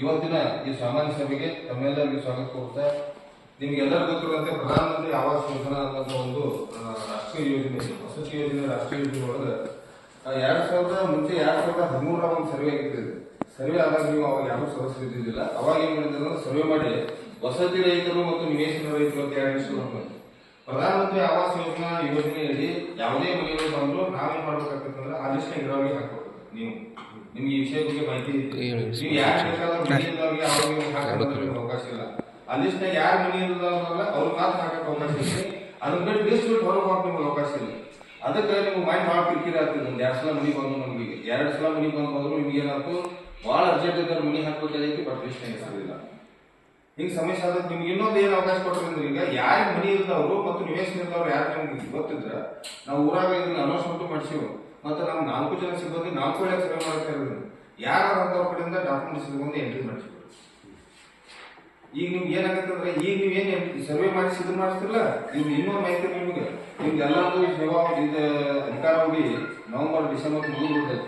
ಇವತ್ತಿನ ಈ ಸಾಮಾನ್ಯ ಸಭೆಗೆ ತಮ್ಮೆಲ್ಲರಿಗೂ ಸ್ವಾಗತ ಕೋರ್ತಾ ನಿಮಗೆಲ್ಲರಿಗೂ ಗೊತ್ತಿರುವಂತೆ ಪ್ರಧಾನಮಂತ್ರಿ ಆವಾಸ್ ಯೋಜನಾ ಅನ್ನೋ ಒಂದು ರಾಷ್ಟ್ರೀಯ ಯೋಜನೆ ವಸತಿ ಯೋಜನೆ ರಾಷ್ಟ್ರೀಯ ಯೋಜನೆ ಒಳಗೆ 2013 ಒಂದು ಸರ್ವೆ ಆಗಿತ್ತು. ಸರ್ವೆ ಆದಾಗ ನೀವು ಅವಾಗ ಯಾರು ಸದಸ್ಯರು ಇದ್ದಿದ್ದಿಲ್ಲ. ಅವಾಗ ಏನ್ ಮಾಡಿದ್ರೆ ಸರ್ವೆ ಮಾಡಿ ವಸತಿ ರಹಿತರು ಮತ್ತು ನಿವೇಶನ ರಹಿತರು ಅಂತ ಹೇಳಿ ಪ್ರಧಾನಮಂತ್ರಿ ಆವಾಸ್ ಯೋಜನೆಯಲ್ಲಿ ಯಾವುದೇ ಮನೆಗಳು ಬಂದ್ರು ನಾವೇನ್ ಮಾಡ್ಬೇಕಾಗ್ತದೆ ಅಂದ್ರೆ ಆ ಲಿಸ್ಟ್ ಇರೋರಿಗೆ ಹಾಕ್ಬೇಕು. ನೀವು ನಿಮ್ಗೆ ಈ ವಿಷಯ ಬಗ್ಗೆ ಮಾಹಿತಿ ನೀವು ಯಾರು ಬೇಕಾದ್ರೂ ಮನೆ ಇದ್ದವ್ರಿಗೆ ಅವ್ರಿಗೆ ಹಾಕೋದ್ರಿಗೆ ಅವಕಾಶ ಇಲ್ಲ. ಆ ಲಿಸ್ಟ್ ನಾಗ ಯಾರು ಮನೆ ಇಲ್ಲದವ್ರಲ್ಲ ಅವ್ರಿಗೆ ಮಾತ್ರ ಹಾಕಕ್ಕೆ ಅವಕಾಶ ಇದೆ. ಅದನ್ನ ಬಿಟ್ಟು ಲಿಸ್ಟ್ ಬಿಟ್ಟು ಹೊರಗೆ ಹೋಗಕ್ಕೆ ನಿಮ್ಗೆ ಅವಕಾಶ ಇಲ್ಲ. ಅದಕ್ಕೆ ನಿಮ್ಗೆ ಮೈಂಡ್ ಭಾಳ ಕಿರಿಕಿರಿ ಆಗ್ತದೆ. ಒಂದು 2 ಸಲ ಮನೆ ಬಂದು ನಮ್ಗೆ 2 ಸಲ ಮನೆ ಬಂದ್ರು ನಿಮ್ಗೆ ಏನಾಯ್ತು ಭಾಳ ಅರ್ಜೆಂಟ್ ಇದ್ದಾರೆ ಮನೆ ಹಾಕ್ಬೇಕಾಗೈತಿ ಬಟ್ ಲಿಸ್ಟ್ ಹೆಂಗಿಲ್ಲ. ಹಿಂಗೆ ಸಮಸ್ಯೆ ಆದ ನಿಮ್ಗೆ ಇನ್ನೊಂದು ಏನು ಅವಕಾಶ ಕೊಟ್ಟರೆ ಈಗ ಯಾರು ಮನೆ ಇದ್ದವರು ಮತ್ತು ನಿವೇಶನ ಇದ್ದವ್ರು ಯಾರು ನಮ್ಗೆ ಗೊತ್ತಿದ್ರ ನಾವು ಊರಾಗ ಇದನ್ನ ಅನೌನ್ಸ್ಮೆಂಟ್ ಮಾಡಿಸಿವು. ಮತ್ತೆ ನಾವು 4 ಜನ ಸಿಬ್ಬಂದಿ 4 ವೇಳೆ ಸರ್ವೆ ಮಾಡ್ತಾ ಇರೋದು ಯಾರು ಅಂತವ್ರ ಕಡೆಯಿಂದ ಡಾಕ್ಯುಮೆಂಟ್ಸ್ ಬಂದು ಎಂಟ್ರಿ ಮಾಡಿಸಿದ್ರು. ಈಗ ನಿಮ್ಗೆ ಏನಾಗತ್ತೆ ಅಂದ್ರೆ ಈಗ ನೀವೇನು ಸರ್ವೆ ಮಾಡಿಸಿ ಇದು ಮಾಡಿಸ್ತಿರಲ್ಲ ನಿಮ್ಗೆ ಇನ್ನೊಂದು ಮಾಹಿತಿ ನಿಮ್ಗೆ ಎಲ್ಲರೂ ಸೇವಾ ಇದು ಅಧಿಕಾರಾವಧಿ ನವೆಂಬರ್ ಡಿಸೆಂಬರ್ ಮುಗಿದ್ಬಿಡ್ತದೆ.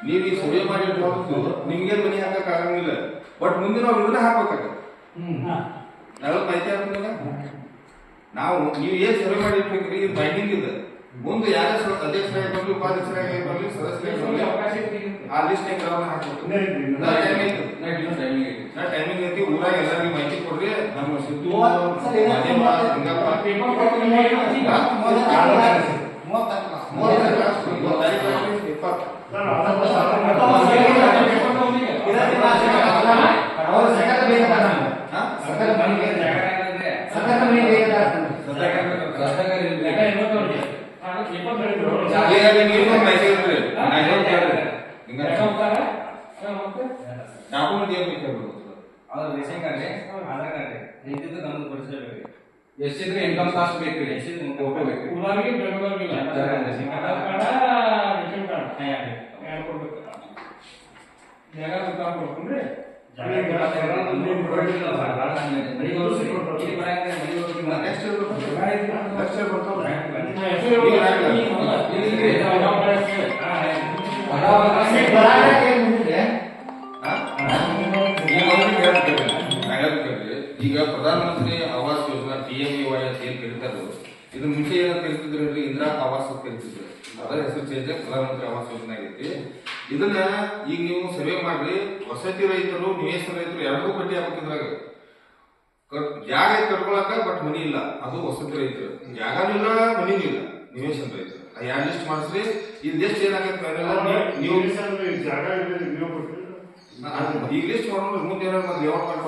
ನೀವು ಈ ಸರ್ವೆ ಮಾಡಿ ಹೊರತು ನಿಮ್ಗೇನು ಮನೆ ಹಾಕಕ್ ಆಗಂಗಿಲ್ಲ. ಬಟ್ ಮುಂದೆ ನಾವು ಇದನ್ನ ಹಾಕ್ಬೇಕಾಗತ್ತೆ. ನಾವ್ ಮಾಹಿತಿ ಹಾಕಿಲ್ಲ ನಾವು ನೀವು ಏನ್ ಸರ್ವೆ ಮಾಡಿ ಇಟ್ಬೇಕ್ರಿ ಇದು ಬೈಂಡಿಂಗ್ ಇದೆ. ಮುಂದೆ ಯಾರ ಅಧ್ಯಕ್ಷರಾಗಿ ಬರಲಿ ಉಪಾಧ್ಯಕ್ಷರಾಗಿ ಬರಲಿ ಸದಸ್ಯರಾಗಿ ಬರಲಿ ಆ ಲಿಸ್ಟ್ ಹಾಕ್ಬೇಕು. ಟೈಮಿಂಗ್ ಐತಿ. ಊರಾಗ ಎಲ್ಲರಿಗೂ ಮಾಹಿತಿ ಕೊಡ್ರಿ. ನಮ್ಮ ಸಿದ್ದು ಎಷ್ಟಿದ್ರೆ ಇನ್ಕಮ್ ಕಾಸ್ಟ್ ಬೇಕು, ಎಷ್ಟಿದ್ರೆ ಫೋಟೋ ಬೇಕು. ಊರಾಗಿ ಬೆಂಗಳೂರಿಗೆ ಈಗ ಪ್ರಧಾನಮಂತ್ರಿ ಆವಾಸ್ ಯೋಜನಾ PMAYS ಏನ್ ಕರೀತಾರೋ ಇದು ಮುಂಚೆ ಏನ್ ಕರಿತಿದ್ರು ಇಂದಿರಾ ಆವಾಸ್ ಅಂತ ಕರಿತಿದ್ರು. ಅದರ ಹೆಸರು ಚೇಂಜ್ ಪ್ರಧಾನಮಂತ್ರಿ ಆವಾಸ್ ಯೋಜನಾ ಆಗೈತಿ. ಇದನ್ನ ಈಗ ನೀವು ಸರ್ವೆ ಮಾಡ್ರಿ. ವಸತಿ ರಹಿತರು ನಿವೇಶನ ರಹಿತರು ಎರಡೂ ಪಟ್ಟಿ ಹಾಕಿದ್ರಾಗ ಜಾಗ ಕಟ್ಕೊಳಕ ಬಟ್ ಮನಿ ಇಲ್ಲ ಅದು ವಸತಿ ರಹಿತರು. ಜಾಗನೂ ಇಲ್ಲ ಮನಿನೂ ಇಲ್ಲ ನಿವೇಶನ ರಹಿತರು. ಯಾವ ಲಿಸ್ಟ್ ಮಾಡಿಸ್ರಿ. ಈ ಲಿಸ್ಟ್ ಏನಾಗತ್ತೆ ನೀವು ಈಗ ಲಿಸ್ಟ್ ಮಾಡೋದು ಮುಂದೆ ಏನಾದ್ರು ಲೇಔಟ್ ಮಾಡಿ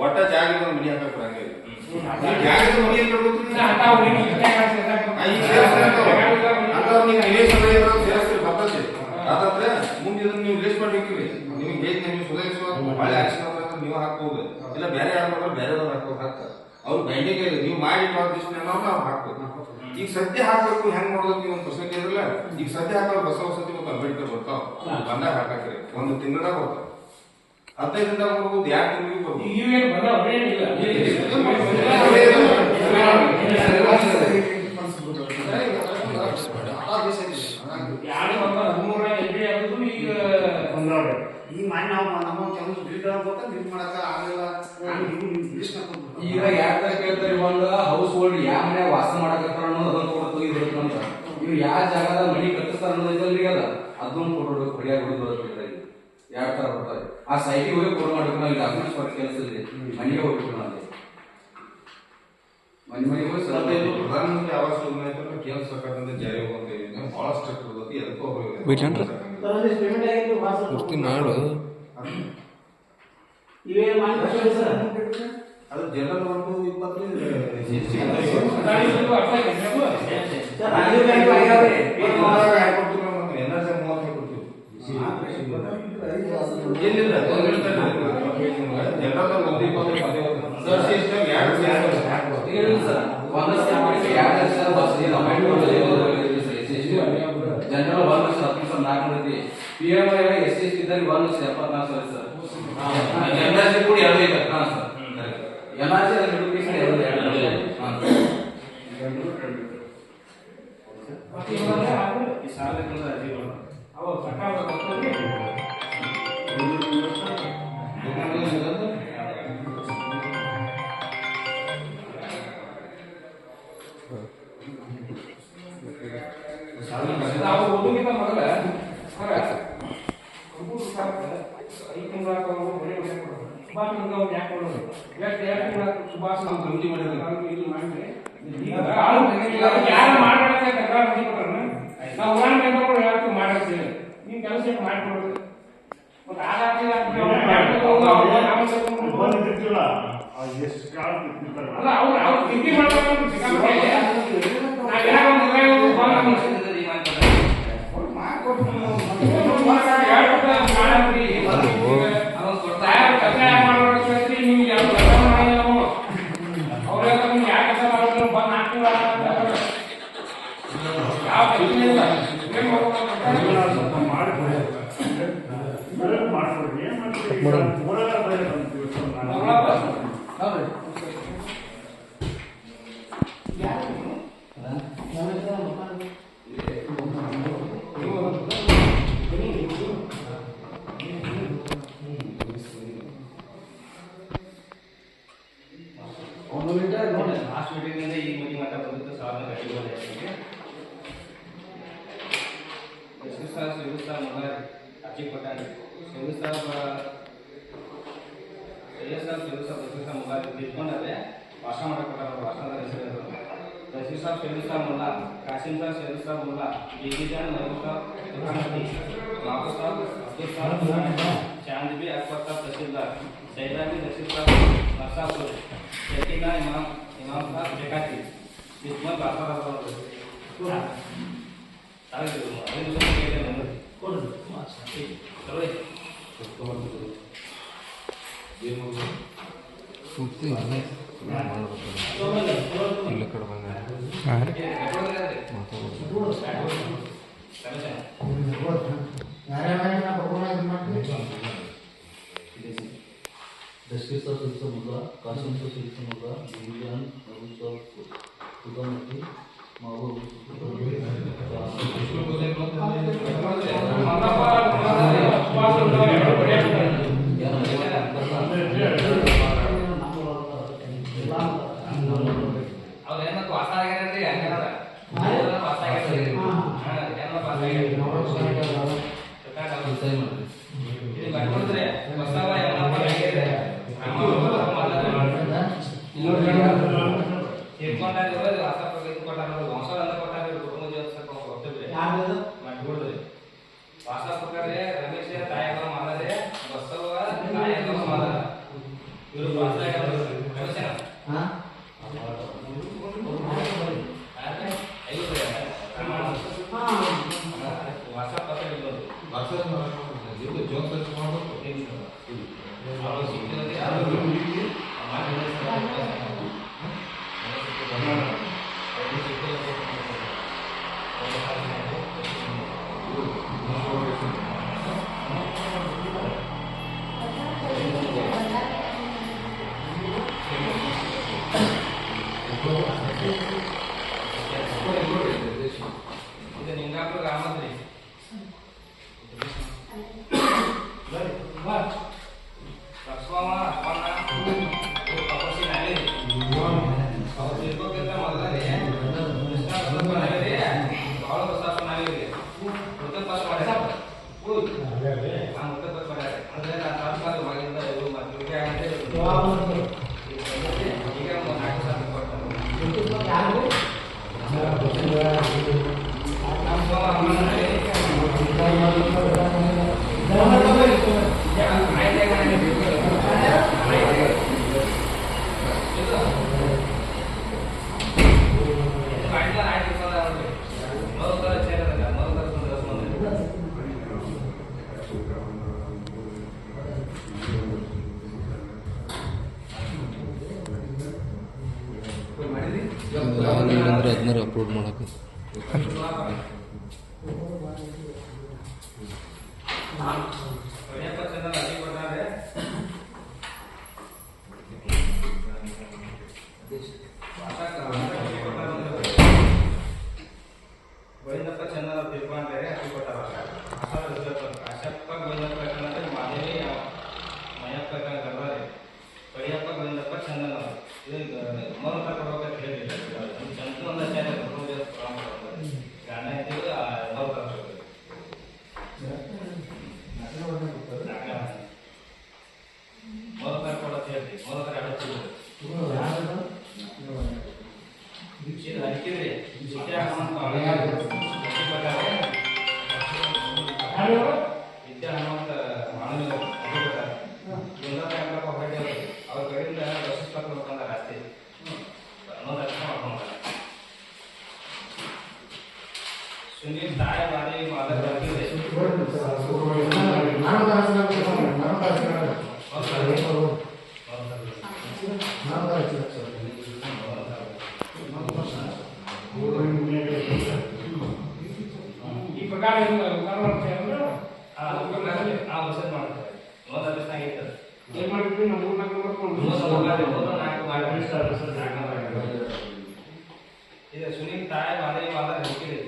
ಒಟ್ಟ ಜಾಗ ಮನಿ ಹಾಕಕ್ ಬರಂಗಿಲ್ಲ. ಆದ್ರೆ ಮುಂದೆ ಇದನ್ನ ನೀವು ಲಿಸ್ಟ್ ಮಾಡ್ಬೇಕಿರಿ. ನಿಮ್ಗೆ ಹೇಗೆ ನೀವು ಸುಧಾರಿಸುವ ಒಳ್ಳೆ ಆಕ್ಷನ್ ನೀವು ಹಾಕ್ಬೋದು. ಇಲ್ಲ ಬೇರೆ ಯಾರು ಬೇರೆದವ್ರು ಹಾಕ್ತಾರೆ. ಅವ್ರು ಬೈಂಡಿಂಗ್ ನೀವು ಮಾಡಿ ನಾವು ಹಾಕ್ಬೇಕು. ಈಗ ಸದ್ಯ ಹಾಕ್ಬೇಕು. ಹೆಂಗ್ ಮಾಡೋದಕ್ಕೆ ನೀವು ಒಂದು ಪರ್ಸೆಂಟ್ ಇರಲ್ಲ. ಈಗ ಸದ್ಯ ಹಾಕೋದು ಬಸ ವಸತಿ ಮತ್ತು ಅಂಬೇಡ್ಕರ್ ಬರ್ತಾವ ಬಂದಾಗ ಹಾಕಾಕ್ರಿ. 1 ತಿಂಗಳದಾಗ ಬರ್ತಾವ. 15 ದಿನದಾಗ ಬರ್ಬೋದು. 2 ತಿಂಗಳಿಗೆ ಬರ್ಬೋದು. ಈಗ ಯಾಕೆ ಕೇಳ್ತಾರೆ ಒಂದು ಹೌಸ್ ಹೋಲ್ಡ್ ಯಾವ ಮನೆ ವಾಸ ಮಾಡಕತ್ತಾರ ಅನ್ನೋದು ಅದನ್ನ ಫೋಟೋ ತೆಗಿಬೇಕು ಅಂತ. ಇವ್ ಯಾವ ಜಾಗದ ಮನಿ ಕಟ್ಟಿಸ್ತಾರ ಅನ್ನೋದೈತಲ್ರಿ ಅದ ಅದನ್ನ ಫೋಟೋ ಹೊಡಿಯಾಗ ಹೊಡಿದು ಯಾವ ತರ ಬರ್ತಾರೆ. ಆ ಸೈಟಿಗೆ ಹೋಗಿ ಫೋಟೋ ಮಾಡ್ಬೇಕು. ನಾವು ಡಾಕ್ಯುಮೆಂಟ್ಸ್ ಕೊಟ್ಟು ಕೆಲಸ ಇದೆ. ಮನೆಗೆ ಹೋಗ್ಬೇಕು. ನಾವು ಮನೆ ಹೋಗಿ ಪ್ರಧಾನಮಂತ್ರಿ ಆವಾಸ್ ಯೋಜನೆ ಕೇಂದ್ರ ಸರ್ಕಾರದಿಂದ ಜಾರಿ ಹೋಗುವಂತ ಬಹಳಷ್ಟು ಇರ್ತದೆ. ಎದಕ್ಕೋ ಅದು ಜನರಲ್ 120 ಜನರಲ್ 1,10,400 PMAY SC ಇದ್ದಲ್ಲಿ 1,74,000 ಸರ್. NRC ಕೂಡ ಎರಡು ಇದೆ. ಹಾ ಸರ್ NRC ಎಜುಕೇಶನ್ ಎರಡು ಹಾ ಈ ಸಾಲಕ್ಕೆ ಅರ್ಜಿಗಳು ಅವು ಸರ್ಕಾರ ನಾವು ಓದುಗಿಂತ ಮೊದಲ ಲಾಸ್ಟ್ ಮೀಟಿಂಗ್ ಈ ಮೀಟಿಂಗ್ ಮಾತ್ರ ಬಂದಿತ್ತು ಸಾವಿರ ಅರ್ಜಿ ಕೊಟ್ಟಾರೆ ತಿಳ್ಕೊಂಡ್ರೆ ಭಾಷಣ ಮಾಡಕ್ಕೆ ಕೊಟ್ಟಾರೆ ಭಾಷಣದ ಹೆಸರು तहसील साहब शेरू साहब मुल्ला कासिम साहब शेरू साहब मुल्ला बीबीजान महबूब साहब महबूब साहब अब्दुल साहब चांदबी अकबर साहब तहसीलदार सैदाबी तहसील साहब नरसापुर शकीना इमाम साहब बेकाती किस्मत बासरा साहब सारे अभी दूसरे के लिए नंबर चलो ये सूती है ಇಲ್ಲ ಕಡೆ ಬಂದ दशकीर साहब सिलसिला मुल्ला कासिम साहब सिलसिला मुल्ला बीबीजान महबूब साहब खुदामती महबूब ಅಂದ್ರೆ ಅದನ್ನ ಅಪ್ಲೋಡ್ ಮಾಡಕ್ಕೆ ಅರ್ಜಿ ಕೊಟ್ಟಾರೆ ಈ ಪ್ರಕಾರ ಏನ್ ಮಾಡಿದ್ವಿ ನಾವು 3-4 ಇದು ಸುನೀಲ್ ತಾಯಿ ಮಾದರಿ ಮಾದರಿ ಹಾಕಿರಿ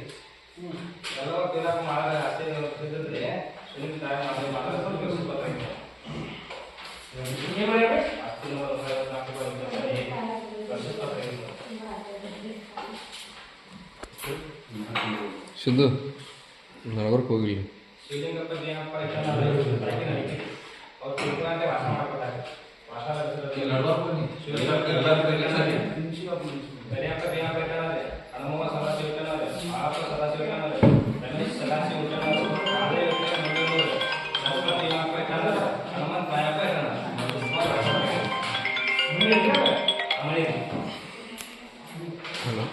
ಎಲ್ಲ ಕೆಲವು ಮಾದರಿ ಅಷ್ಟೇ ಇದ್ರೆ ಸುನೀಲ್ ತಾಯಿ ಮಾದರಿ ಮಾದರಿ ಏನ್ ಮಾಡ್ಯಾರ ಸಿದ್ದು ನಗರಕ್ಕೆ ಹೋಗಿಲ್ಲ ಶಿವಲಿಂಗಪ್ಪ ಏನಪ್ಪ ಅವ್ರು ತಿಳ್ಕೊಂಡೆ ವಾಸ ಮಾಡ್ಕೊತಾರೆ ವಾಸ ಕರಿಯಪ್ಪ ಏನಪ್ಪ ಇಟ್ಟಾರೆ ಹನುಮ ಸದಾಶಿವ ಇಟ್ಟಾರೆ ಮಾಳಪ್ಪ ಸದಾಶಿವ ಇಟ್ಟಾರೆ ರಮೇಶ್ ಸದಾಶಿವ ಇಟ್ಟಾರೆ ಅದೇ ಲಕ್ಷ್ಮಣ ಏನಪ್ಪ ಇಟ್ಟಾರೆ ಹನುಮಂತ ಮಾಯಪ್ಪ ಇಟ್ಟಾರೆ ಹಲೋ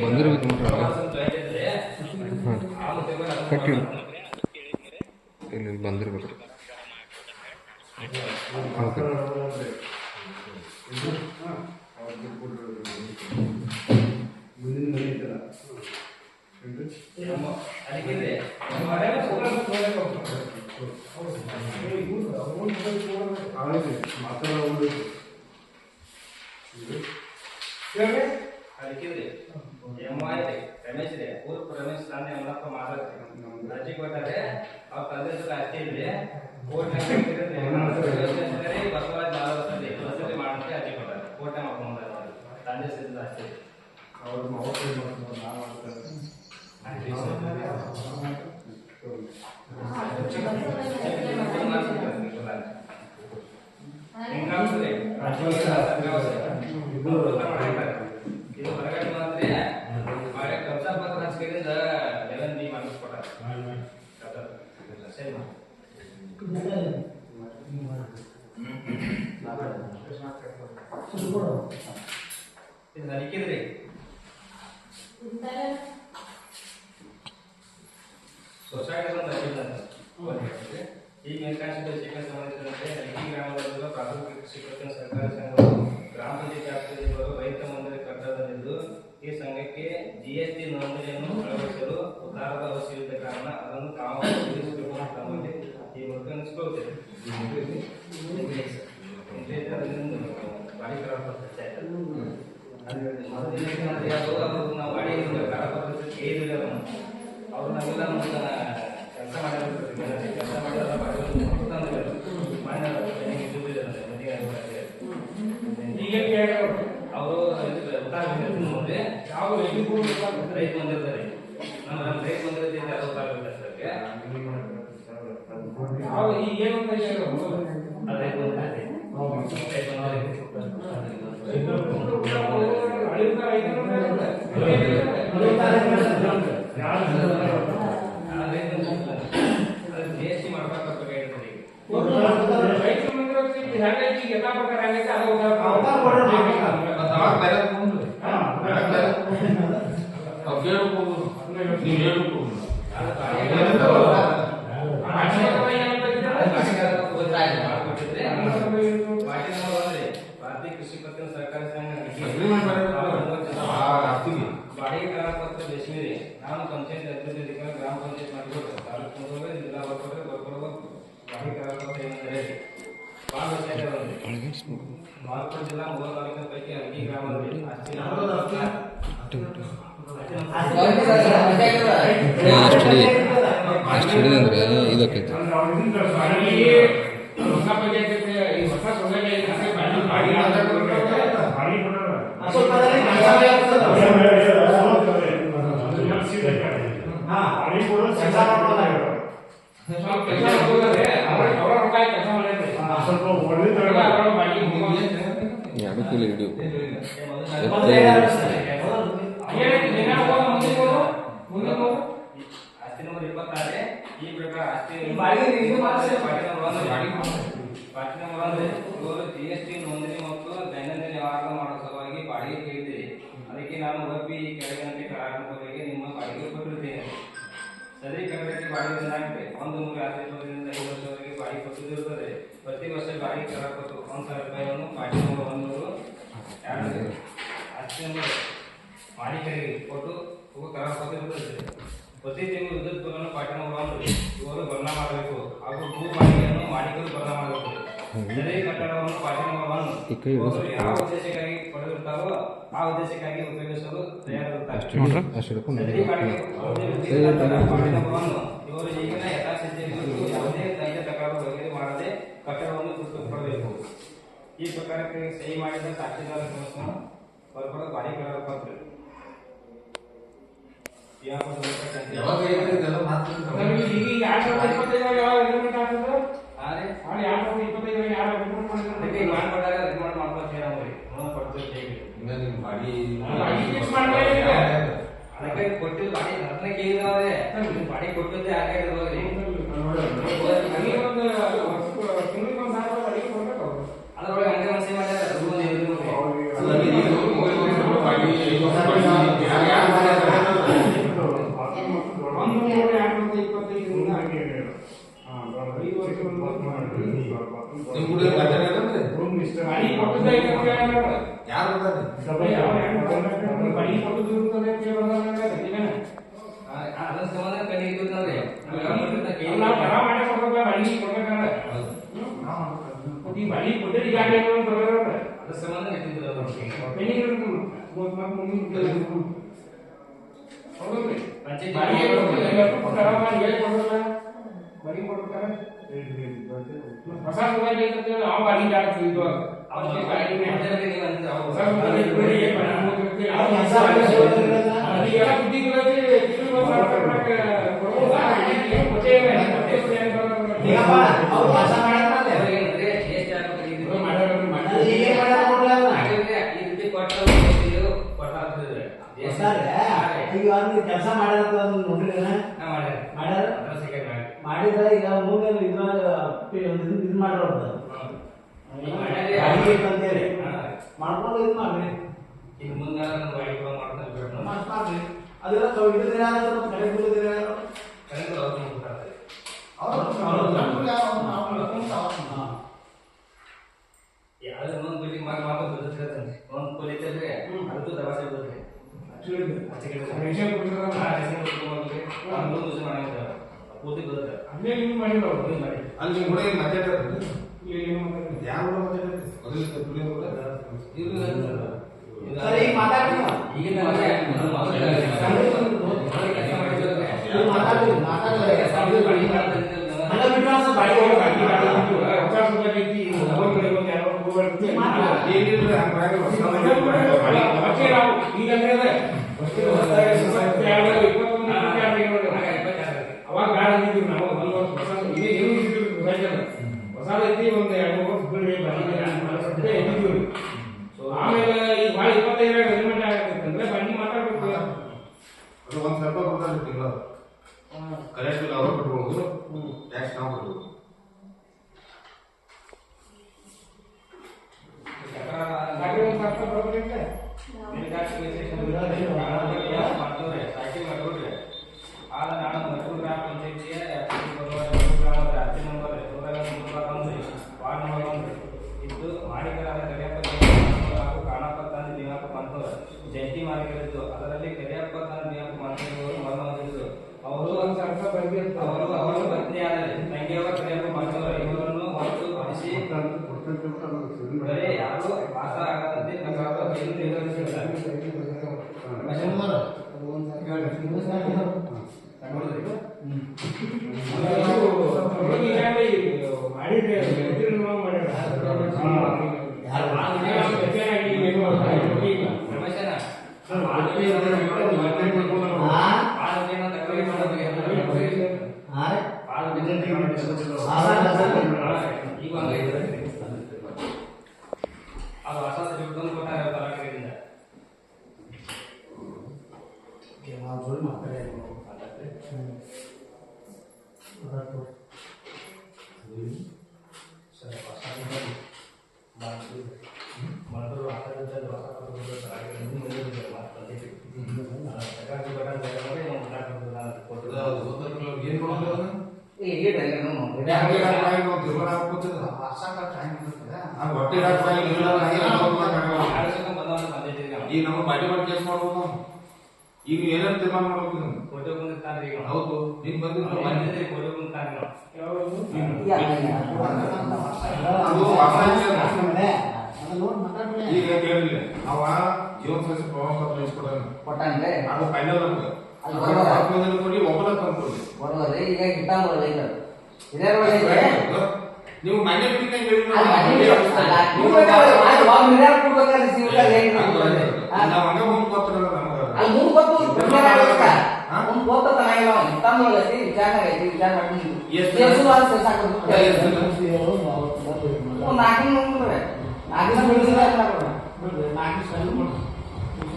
ಬಂದಿರ್ಬೇಕು ನೋಡ್ರಿ ಹಾಂ ಕಟ್ಟಿ ಇಲ್ಲಿ ಬಂದಿರ್ಬೇಕು ಓಕೆ ಅದಕ್ಕಿದ್ರಿ ರಮೇಶ್ ರೀ ಪೂರ್ವ ರಮೇಶ್ ತಂದೆ ಎಲ್ಲಪ್ಪ ಮಾತಾಡ್ತಾರೆ ಅರ್ಜಿ ಕೊಟ್ಟಾರೆ ಅವ್ರ ತಂದೆ ಜೊತೆ ಅಷ್ಟೇ ಇದ್ರೆ ಕೋರ್ಟ್ ಬಸವರಾಜ್ ಮಾತಾಡ್ತಾರೆ ವಸತಿ ಮಾಡಕ್ಕೆ ಅರ್ಜಿ ಕೊಟ್ಟಾರೆ ಕೋರ್ಟ್ ಮಾಡ್ಕೊಂಡ್ರೆ ತಂದೆ ಸಿದ್ಧ ಅಷ್ಟೇ ಹಿಂಗಾಗ್ತದೆ ಇದು ಹೊರಗಡೆ ಮಾತ್ರ ಅವರೇ ಕಬ್ಜಾ ಪತ್ರ ಹಚ್ಕರಿಂದ ಎಲ್ಲ ನೀವು ಮಾಡಿಸ್ಕೊಟ್ಟಾರೆ ಸರಿ ಇದು ನಲಿಕಿದ್ರಿ ಸೊಸೈಟಿ ಒಂದು ನಲಿಕಿದ್ದಂತೆ ಈ ಮೇಲ್ಕಾಣಿಸಿದ ಶಿಕ್ಷಣ ಸಂಬಂಧಿಸಿದಂತೆ ನಲಿಕಿ ಗ್ರಾಮದಲ್ಲಿರುವ ಪ್ರಾಥಮಿಕ ಕೃಷಿ ಪತ್ತಿನ ಸರ್ಕಾರಿ ಸಂಘವು ಗ್ರಾಮ ಪಂಚಾಯತ್ ವ್ಯಾಪ್ತಿಯಲ್ಲಿರುವ ರೈತ ಮಂದಿರ ಕಟ್ಟಡದಲ್ಲಿದ್ದು ಈ ಸಂಘಕ್ಕೆ ಜಿಎಸ್ಟಿ ನೋಂದಣಿಯನ್ನು ಅಳವಡಿಸಲು ಉದ್ದಾರದ ಅವಶ್ಯವಿದ್ದ ಕಾರಣ ಅದನ್ನು ತಾವು ತಮ್ಮಲ್ಲಿ ಈ ಮೂಲಕ ಅನಿಸಿಕೊಳ್ಳುತ್ತೇವೆ ಬಾಡಿ ಕರಾರ್ ನಾವು ಬಾಡಿ ಕರಾರ್ ಕೇಳಿದ್ರೆ ಅವರು ನಾವೆಲ್ಲ ಕೆಲಸ ಮಾಡಿರ್ತಾರೆ ಕೆಲಸ ಮಾಡಿದ್ರೆ ಅವರು ಯಾವ ರೈತ ಬಂದಿರ್ತಾರೆ ನಮ್ಮ ರೈತ ಬಂದಿರುತ್ತೆ ಈಗ ಏನು ಜಿಎಸ್ಟಿ ಮಾಡ್ಬೇಕಂತ ಭಾರತೀಯ ಕೃಷಿ ಪತ್ತಿನ ಸರ್ಕಾರಿ ಬಾಡಿಗೆ ಕರಾರ ಪತ್ರ ಬೇಸ್ಮೀರಿ ನಾನು ಪಂಚಾಯತ್ ಅಭಿವೃದ್ಧಿ ಗ್ರಾಮ ಪಂಚಾಯತ್ ಮಾಡಿಕೊಟ್ಟು ತಾಲೂಕು ಜಿಲ್ಲಾ ಬರ್ಕೊಡ್ಬೇಕು ಬಾಡಿಗೆ ಕರಾರ ಪತ್ರ ಏನಂದರೆ ಬಾಗಲಕೋಟೆ ಜಿಲ್ಲಾ 3 ತಾಲೂಕಿನ ಪೈಕಿ ಅರ್ಗಿ ಗ್ರಾಮದಲ್ಲಿ ಅಷ್ಟು ಹಿಡಿದಂದ್ರೆ ಇದಕ್ಕೈತೆ ಹೊಸ ಸ್ವಲ್ಪ ಕೆಲಸ ಹೋಗೋದ್ರೆ ಅವ್ರ ರೊಕ್ಕ ಕೆಲಸ ಮಾಡ್ಯಾರ್ರಿ. ಎರಡು ಕಿಲೋ ಹಿಡಿಯು ಏನೈತಿ ದಿನ ಹೋಗೋದು ಮುಂದೆ ಹೋಗು ಮುಂದೆ ಹೋಗು. ಆಸ್ತಿ ನಂಬರ್ 26 ಈ ಪ್ರಕಾರ ಆಸ್ತಿ ಬಾಡಿಗೆ ಇದು ಮಾಡ್ಸಿ. ಪಾಟಿ ನಂಬರ್ 1 ಇವರು GST ನೋಂದಣಿ ಮತ್ತು ದೈನಂದಿನ ವ್ಯವಹಾರ ಮಾಡುವ ಸಲುವಾಗಿ ಬಾಡಿಗೆ ಕೇಳಿದ್ದೀರಿ. ಅದಕ್ಕೆ ನಾನು ಒಪ್ಪಿ ಈ ಕೆಳಗಿನಂತೆ ಕರಾರುಗಳಿಗೆ ನಿಮ್ಮ ಬಾಡಿಗೆ ಕೊಟ್ಟಿರುತ್ತೇನೆ. ಸದರಿ ಕಟ್ಟಡಕ್ಕೆ ಬಾಡಿಗೆ ದಿನಾಂಕ 1/3/2020ರಿಂದ 5 ವರ್ಷದವರೆಗೆ ಬಾಡಿಗೆ ಕೊಟ್ಟಿರುತ್ತದೆ. ಪ್ರತಿ ವರ್ಷ ಬಾಡಿಗೆ ಕರಾರು ಕೊಟ್ಟು 1,000 ರೂಪಾಯಿಯನ್ನು ಪಾಟಿ ನಂಬರ್ 1 ಆಸ್ತಿ ನಂಬರ್ ಮಾಲೀಕರಿಗೆ ಕೊಟ್ಟು ಕರಾರು ಕೊಟ್ಟಿರುತ್ತದೆ. ಪ್ರತಿ ತಿಂಗಳು ವಿದ್ಯುತ್ ಬಿಲ್ಲನ್ನು ಪಾಟಿ ನಂಬರ್ 1 ಇವರು ಭರ್ಣಾ ಮಾಡಬೇಕು ಹಾಗೂ ಭೂ ಬಾಡಿಗೆಯನ್ನು ಮಾಲೀಕರು ಭರ್ಣಾ ಮಾಡಬೇಕು. ಸದರಿ ಕಟ್ಟಡವನ್ನು ಪಾಟಿ ನಂಬರ್ 1 ಇವರು ಯಾವ ಉದ್ದೇಶಕ್ಕಾಗಿ ಪಡೆದಿರುತ್ತಾರೋ ಆ ಉದ್ದೇಶಕ್ಕಾಗಿ ಉಪಯೋಗಿಸಲು ತಯಾರಿರುತ್ತಾರೆ. ಸದರಿ ಬಾಡಿಗೆ ಪಾಟಿ ನಂಬರ್ 1 ಇವರು ಈಗಿನ ಯಥಾಸ್ಥಿತಿಯಲ್ಲಿ ಯಾವುದೇ ದಂಡ ತಕರಾರು ಬಗೆಹರಿ ಮಾಡದೆ ಕಟ್ಟಡವನ್ನು ತೃಪ್ತಿಪಡಬೇಕು. ಈ ಪ್ರಕಾರಕ್ಕೆ ಸಹಿ ಮಾಡಿದ ಸಾಕ್ಷಿದಾರ ಸಮಸ್ಯೆಯನ್ನು ಹೊರಪಡ ಬಾಡಿ ಕರಾರು ಪತ್ರ ಯಾವಾಗ ಇದೆಲ್ಲ ಮಾತಾಡ್ತಾರೆ ನಮಗೆ ಈಗ 2025 ಯಾವಾಗ ರಿಪೋರ್ಟ್ ಆಗ್ತದೆ? ಆದರೆ 2025 ಯಾವಾಗ ರಿಪೋರ್ಟ್ ಮಾಡಿದ್ರೆ ಅದಕ್ಕೆ ಮಾಡ್ಕೊಂಡಾಗ ರಿಮಾಂಡ್ ಮಾಡ್ಕೊಳ್ತೀವಿ ನಾವು ನೋಡ್ ಕೊಡ್ತೀವಿ ಹೇಗೆ ನಿಮ್ಮ ಬಾಡಿ ಫಿಕ್ಸ್ ಮಾಡಬೇಕು. ಅದಕ್ಕೆ ಕೊಟ್ಟಿದ್ದು ಬಾಡಿ ಅದನ್ನ ಕೇಳಿದ್ರೆ ಬಾಡಿ ಕೊಟ್ಟಿದ್ದೆ ಹಾಗೆ ಹೋಗ್ರಿ ನನಗೆ ಒಂದು ತಿಂಗಳಿಗೆ ಒಂದು 1000 ರೂಪಾಯಿ ಅಡಿಗೆ ಕೊಡ್ಬೇಕು ಅವ್ರು. ಅದ್ರೊಳಗೆ ಹಂಗೆ ಮನಸ್ಸೇ ಮಾಡ್ಯಾರ ಅದು ಒಂದು ಇದು ನೋಡಿ. ಅಲ್ಲ ನೀವು ಬಾಡಿ 5 ವರ್ಷ ಬಾಡಿ ಯಾರು ಮಾಡ್ತಾರೆ 1/3/2025 ಹಾಗೆ 5 ವರ್ಷ ನಿಮ್ಮ ಕೂಡ ಮಾತಾಡೋದಂದ್ರೆ ಬಾಡಿ ಕೊಟ್ಟಿದ್ದೆ ಈಗ ಕೇಳೋಣ. ಯಾರು ಬರ್ತಾರೆ ಬಾಡಿ ಕೊಟ್ಟಿದ್ದು ಇರ್ತದೆ ಕೇಳೋಣ ಇದನ್ನ ಅದನ್ನ ಸಂಬಂಧ ಕಣ್ಣಿಗೆ ಇರ್ತದೆ ನಾವು ಕರ ಮಾಡಿ ಕೊಡ್ಬೇಕು ಬಾಡಿ ಕೊಡ್ಬೇಕಂದ್ರೆ ಈ ಬಾಡಿ ಕೊಟ್ಟಿದ್ದು ಈಗ ಏನು ಬರೋದು ಅದ್ರ ಸಂಬಂಧ ಇಟ್ಟಿದ್ರು ಪೆಂಡಿಂಗ್ ಇರುತ್ತೆ ಮತ್ತೆ ಮುಂದಿನ ಹೌದಲ್ರಿ ಪಂಚಾಯತ್ ಬಾಡಿಗೆ ಕೊಡ್ತಾರ ಹೇಳಿ ಕೊಡ್ತಾರ ಬಾಡಿ ಕೊಡ್ತಾರ ಹೊಸ ಮೊಬೈಲ್ ಐತೆ ಆ ಬಾಡಿ ಜಾಸ್ತಿ ಇದು ಅವಕ್ಕೆ ಬಾಡಿನೇ ಹೊಸ ಮೊಬೈಲ್ ಇಟ್ಬಿಡಿ ಅದಕ್ಕೆಲ್ಲ ಬುದ್ಧಿಗಳಿಗೆ ತಿರುಗಿ ಮಾಡ್ಕೊಳಕ್ಕೆ ಕೊಡೋದಾ ಏನು ಗೊತ್ತೇ ಇಲ್ಲ ಅವ್ರು ಕೆಲಸ ಮಾಡಲ್ಲ ಅವ್ರಿಗೆ ಎಷ್ಟು ಆಗ್ಬೇಕು ಮಾಡೋದು ಈಗ ಮಾಡಲ್ಲ ಈ ರೀತಿ ಕೊಟ್ಟು ಕೊಟ್ಟಾಗ್ತದೆ ಈಗ ಅವ್ರು ಕೆಲಸ ಮಾಡಲ್ಲ ನೋಡ್ರಿ ಮಾಡ್ಯಾರ ಮಾಡಿದ್ರೆ ಈಗ ಮೂಲೆ ಇದು ಮಾಡೋದು ಅಂತೇಳಿ ಮಾಡ್ಕೊಂಡು ಇದು ಮಾಡ್ರಿ ಈಗ ಮುಂದೆ ಮಾಡ್ರಿ ಅದೆಲ್ಲ ಇದು ದಿನ ಕಡೆ ಬಿಡೋದಿಲ್ಲ ಯಾವ್ದು ಇನ್ನೊಂದು ಬಿಲ್ಡಿಂಗ್ ಮಾಡಿ ಮಾತ್ರ ಬದುಕ್ತಾರೆ ಒಂದು ಕೊಲಿತಲ್ರಿ ಅದು ದವಾಸೆ ಬದುಕ್ರಿ ರೇಷನ್ ಕೊಡ್ತಾರ ಪೂರ್ತಿ ಬದುಕ್ತಾರೆ ಅಲ್ಲೇ ಯೂಸ್ ಮಾಡಿಲ್ಲ ಅವ್ರು ಮಾಡಿ ಅಲ್ಲಿ ನಿಮ್ಮ ಕೂಡ ಏನು ಮಾತಾಡ್ತಾರೆ ಏನು ಮಾತಾಡ್ತಾರೆ ಯಾರು ಕೂಡ ಮಾತಾಡ್ತಾರೆ ಮೊದಲು ತುಳಿಯೋ ಕೂಡ ಸರಿ ಈಗ ಮಾತಾಡ್ರಿ ಈಗಿನ ಏನಿಲ್ಲ ಹಂಗಾಗಿ ಅವಾಗ ಗಾಡ ಅಂದಿದ್ವಿ ನಾವು ಒಂದು ವರ್ಷ ಹೊಸ ಇದೇ ಏನು ಹೊಸ ಐತಿ ಒಂದು 2 ವರ್ಷ ಬಿಡ್ರಿ ಬಂದಿದ್ದೀವಿ. ಆಮೇಲೆ ಈಗ ಭಾಳ 25 ಅಗ್ರಿಮೆಂಟ್ ಆಗತ್ತಂದ್ರೆ ಬನ್ನಿ ಮಾತಾಡ್ಬೇಕು. ಅದು ಒಂದು ಸ್ವಲ್ಪ ಬರ್ತಾರೆ ತಿಂಗಳು ಕರೆಕ್ಟ್ ಬಿಲ್ ಅವರು ಕಟ್ಬೋದು ಟ್ಯಾಕ್ಸ್ ನಾವು ಕಟ್ಬೋದು ಗಾಡಿ ಒಂದು ಕಷ್ಟ ಬರ್ಬೇಕಂತೆ ಆದ ನಾನು ಮೈಸೂರು ಗ್ರಾಮ ಪಂಚಾಯತಿಯ ಗ್ರಾಮದ ಅರ್ಜಿ ನಂಬರ್ 131 ವಾರ್ಡ್ ನಂಬರ್ 1 ಇದ್ದು ಮಾಲೀಕರಾದ ಕರಿಯಪ್ಪ ಹಾಗೂ ಕಾಣಪ್ಪ ತಂದೆ ದೇವಪ್ಪ ಮಂತವರು ಜಂಟಿ ಮಾಲೀಕರಿದ್ದು ಅದರಲ್ಲಿ ಕರಿಯಪ್ಪ ತಂದೆ ದೇವಪ್ಪ ಮಂತವರು ಮರಣ ಹೊಂದಿದ್ದು ಅವರು ಅವರ ಪತ್ನಿಯಾದರೆ ತಂಗಿಯವ ಕರಿಯಪ್ಪ ಮಂತವರು ಇವರನ್ನು ಹೊರತುಪಡಿಸಿ ಬರೇ ಯಾರು ವಾಸ ಆಗದಂತೆ ಕೈಯನ್ನು ನಿರ್ವಹಿಸಿದ್ದಾರೆ. ಈಗ ನಮ್ಮ ಪಾರ್ಟಿ ಮಾಡಿ ಕೇಸ್ ಮಾಡ್ಬೋದು ಈಗ ಏನೇನು ತೀರ್ಮಾನ ಮಾಡ್ಬೇಕು ಹೌದು ನೀನ್ ಬಂದಿದ್ದು ಈಗ ಕೇಳಿಲ್ಲ ಅವ ಜೀವನ ಸಮಸ್ಯೆ ಪ್ರವಾಹ ಪತ್ರ ಇಸ್ಕೊಡಾನೆ ಅದು ಫೈನಲ್ ನಮ್ಗೆ ಕೊಡಿ ಒಬ್ಬರ ತಂದ್ಕೊಡಿ ಈಗ ಗಿಟ್ಟ ನೀವು ಮನೆ ಬಿಟ್ಟಿದ್ದ ನಾವು ಹಂಗ ಮುಂದೆ ಗೊತ್ತಿರಲ್ಲ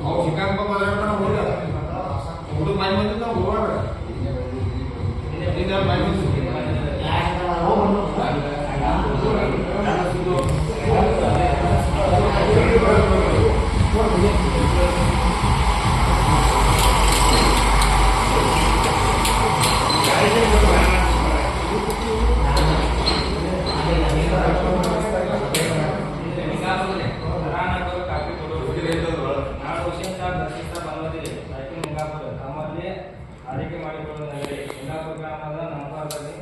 ಅವು ಸಿಕ್ಕಾಂತ ಹುಡುಗ ಮನೆ ಬಂದಿದ್ದ ಹೋಗಾರ ಮನೆ ಆರೈಕೆ ಮಾಡಿಕೊಳ್ಳುವುದಾದರೆ ಯಲ್ಲಾಪುರ ಗ್ರಾಮದ ನಂಬಾರದಲ್ಲಿ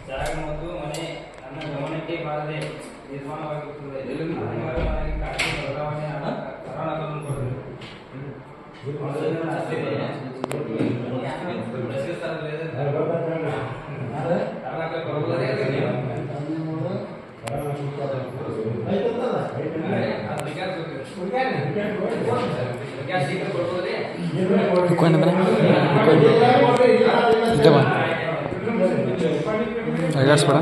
ಜಾಗ ಮತ್ತು ಮನೆ ನನ್ನ ಗಮನಕ್ಕೆ ಬಾರದೆ ನಿರ್ಮಾಣವಾಗಿರುತ್ತದೆ. ಅನಿವಾರ್ಯವಾಗಿ ಖಾತೆ ಬದಲಾವಣೆ ಕರಾಣಗಳನ್ನು ಕೊಡಬೇಕು. ಅಡ್ಡಾಡ್ಸ್ಬೇಡ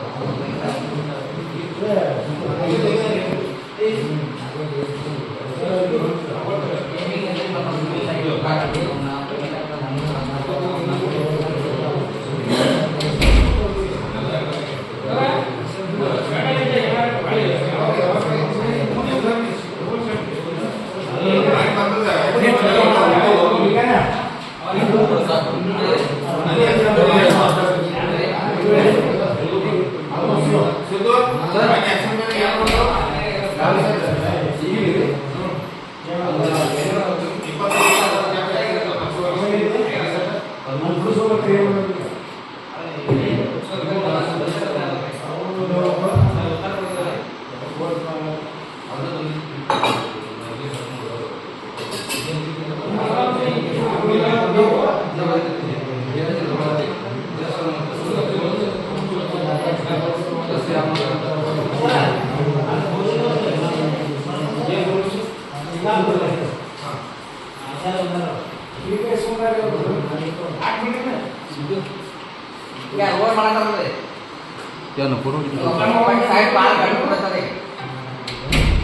ಹೌದು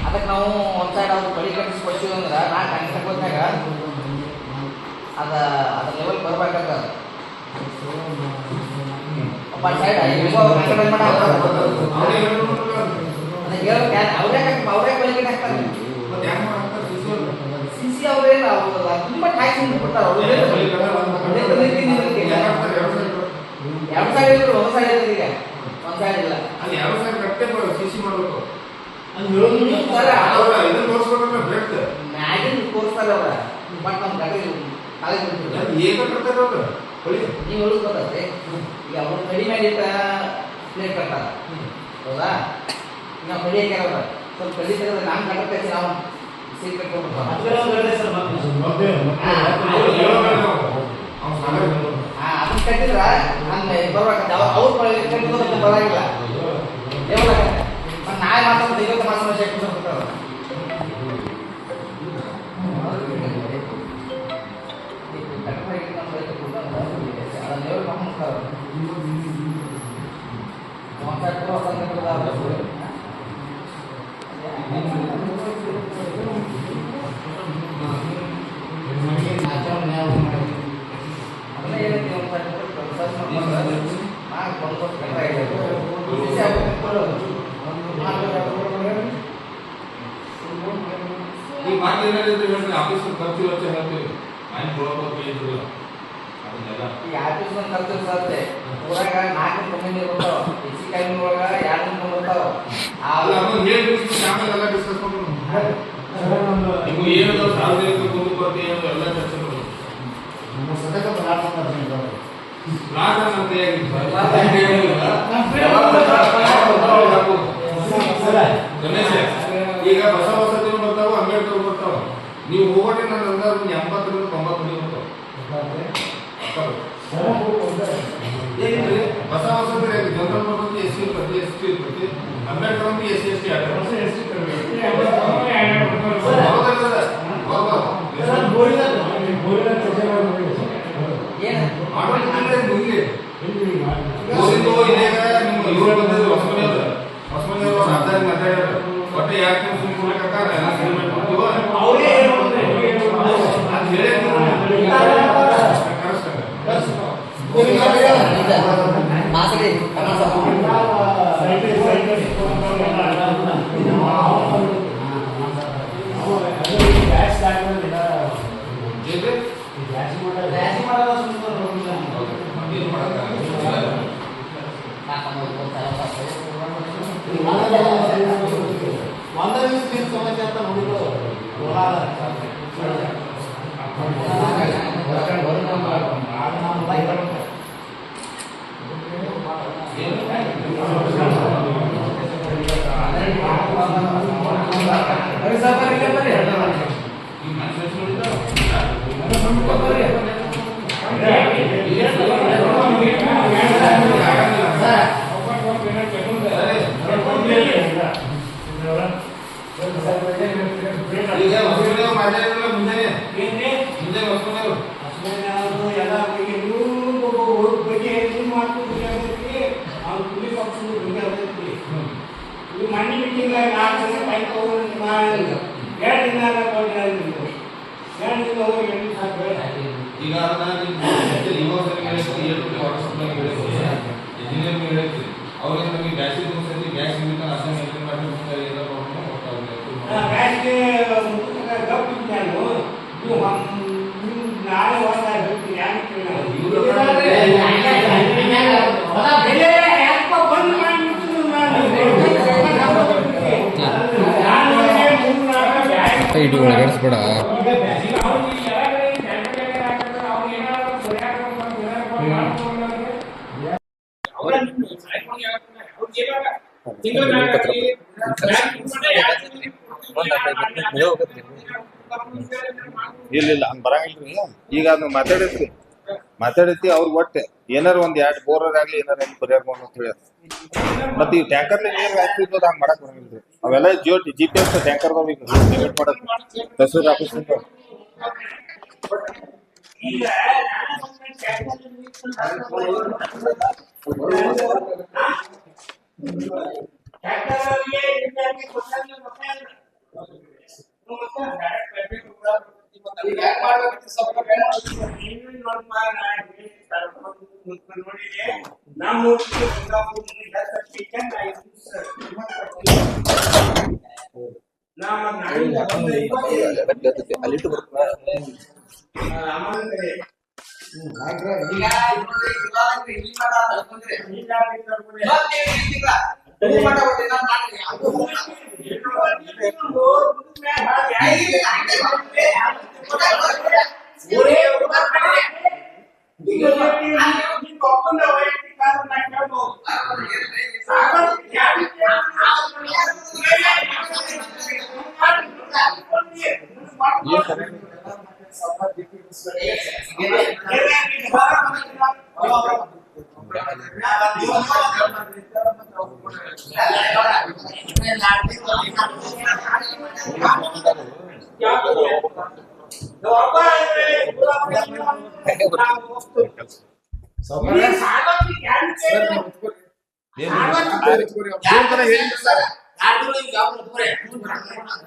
ಅದಕ್ಕೆ ನಾವು ಒಂದು ಸೈಡ್ ಅವ್ರು ಬಳಿ ಕಟ್ಟಿಸ್ಕೊಡ್ತೀವಿ ಅಂದ್ರೆ ನಾನು ಕನೆಕ್ಟ್ ಹೋದ್ನಾಗ ಅದ್ರ ಲೆವೆಲ್ ಬರ್ಬೇಕಾಗ್ತದೆ ಒಂದು ಸೈಡ್ ಅವರೇ ಬಳಿ ಕಟ್ಟಿ ಹಾಕ್ತಾರೆ ಸಿಸಿ ಅವರೇ ತುಂಬ ಟ್ಯಾಕ್ಸ್ ಕೊಡ್ತಾರೆ ಅವರು 2 ಸೈಡ್ ಇದ್ರು 1 ಸೈಡ್ ಇರೋದು ಈಗ 1 ಸೈಡ್ ಇಲ್ಲ ಅಲ್ಲಿ 2 ಸೈಡ್ ಕಟ್ಟೆ ಸಿಸಿ ಮಾಡಬೇಕು ಮ್ಯಾಗಿನ ತೋರಿಸ್ತಾರೆ ಅವ್ರ ಬಟ್ ನಮ್ಮ ಕಡೆ ಕಾಲೇಜ್ ನೀವು ಹೇಳೋದು ಗೊತ್ತೈತೆ ಈಗ ಅವ್ರು ಕಡಿಮೆ ಇಟ್ಟ ಪ್ಲೇಟ್ ಕಟ್ಟಾರ ಹೌದಾ ನಾವು ಕಡಿ ಹಾಕ್ಯಾರ ಸ್ವಲ್ಪ ಕಡಿ ತೆಗೆದ್ರೆ ನಾನು ಕಟ್ಟಕ್ಕೆ ನಾವು ಸೀಟ್ ಕಟ್ಕೊಂಡ್ಬಿಡ್ತಾರೆ ಅದನ್ನ ಕಟ್ಟಿದ್ರ ಹಂಗೆ ಬರ್ಬೇಕಂತ ಅವ್ರು ಕಟ್ಟಿರೋದಕ್ಕೆ ಬರಂಗಿಲ್ಲ ದೇವರಾಗತ್ತೆ ಮತ್ತು ನಾಳೆ ಮಾತ್ರ ದೈವತ ಮಾತ್ರ ಶೇಕ್ ಕೊಡ್ತಾರೆ ಈ ಮಾತಿನ ಆಫೀಸ್ ಖರ್ಚು ವೆಚ್ಚ ಹೇಳ್ತೀವಿ ಮನೆ ಕೊಡೋದು ಅದನ್ನೆಲ್ಲ ಈ ಆಫೀಸ್ ಖರ್ಚು ಬರುತ್ತೆ ಊರಾಗ 4 ಕಂಪನಿ ಇರ್ತಾವ ಎಸಿ ಕಾಯಿನ್ ಒಳಗ 2 ಕಂಪನಿ ಇರ್ತಾವ ಆಮೇಲೆ ಡಿಸ್ಕಸ್ ಮಾಡೋಣ ನೀವು ಏನದು ಸಾರ್ವಜನಿಕ ಕುಂದು ಕೊರತೆ ಏನು ಎಲ್ಲ ಚರ್ಚೆ ಮಾಡೋದು ಈಗ ಹೊಸ ವಸತಿಗಳು ಬರ್ತಾವ ಅಂಬೇಡ್ಕರ್ ಬರ್ತಾವ ನೀವು ಹೋಗೋಟಿ ನನ್ನ ಅಂದಾಜು 80 ರಿಂದ 90 ಹೊಸ ವಸತಿ ಜನರಲ್ ಬರ್ತದೆ ಎಸ್ ಸಿ ಇರ್ತದೆ ಎಸ್ ಟಿ ಇರ್ತದೆ ಅಂಬೇಡ್ಕರ್ ಅಂತ ಎಸ್ ಸಿ ಒಟ್ಟೆ ಯಾಕೆ ಸುಮ್ಮನೆ ಎಲ್ಲ ಸರಿ ಈಗ ಹೊಸಮನೆ ಮಾತಾಡಿರಲ್ಲ ಮುಂಜಾನೆ ಮುಂಜಾನೆ ಹೊಸಮನೆ ಎಲ್ಲ ಬಗ್ಗೆ ಮಾಡ್ಕೊಂಡು ಅವ್ರು ಪುಲಿಸ್ ಆಫೀಸರ್ ಬಗ್ಗೆ ಮಣ್ಣಿ ಮೀಟಿಂಗ್ 4 ಜನ ಈಗ ಅದನ್ನ ಇನ್ನೊಂದ್ಸರಿ ಹೇಳಿದ್ರೆ ಇಂಜಿನಿಯರ್ ಹೇಳಿದ್ರಿ ಅವ್ರಿಗೆ ನಮಗೆ ಗ್ಯಾಸಿಗೆ ಒಂದ್ಸತಿ ಗ್ಯಾಸ್ ನಿಮಿತ್ತ ಅರ್ಧ ಮೇಂಟೈನ್ ಮಾಡಿ ಎಲ್ಲ ಪ್ರಾಬ್ಲಮ್ ಇದು ಒಳಗಡಿಸ್ಬೇಡ. ಇಲ್ಲ ಹಂಗ ಬರಂಗಿಲ್ರಿ. ಈಗ ಅದನ್ನ ಮಾತಾಡೈತಿ ಅವ್ರಿಗೆ ಒಟ್ಟೆ ಏನಾರ ಒಂದ್ 2 ಬೋರ್ ಆಗ್ಲಿ ಏನಾರ ಪರಿಹಾರ ಮಾಡೋದು ಅಂತ ಹೇಳಿ. ಮತ್ತೆ ಈ ಟ್ಯಾಂಕರ್ ನೀರ್ ಹಾಕ್ತಿದ್ದು ಹಂಗ ಮಾಡಕ್ ಬರಂಗಿಲ್ರಿ. ಅವೆಲ್ಲ GPS ಟ್ಯಾಂಕರ್ ಪೇಮೆಂಟ್ ಮಾಡೋದು ತಹಸೀಲ್ ಆಫೀಸ್ ಅಲ್ಲಿಟ್ಟು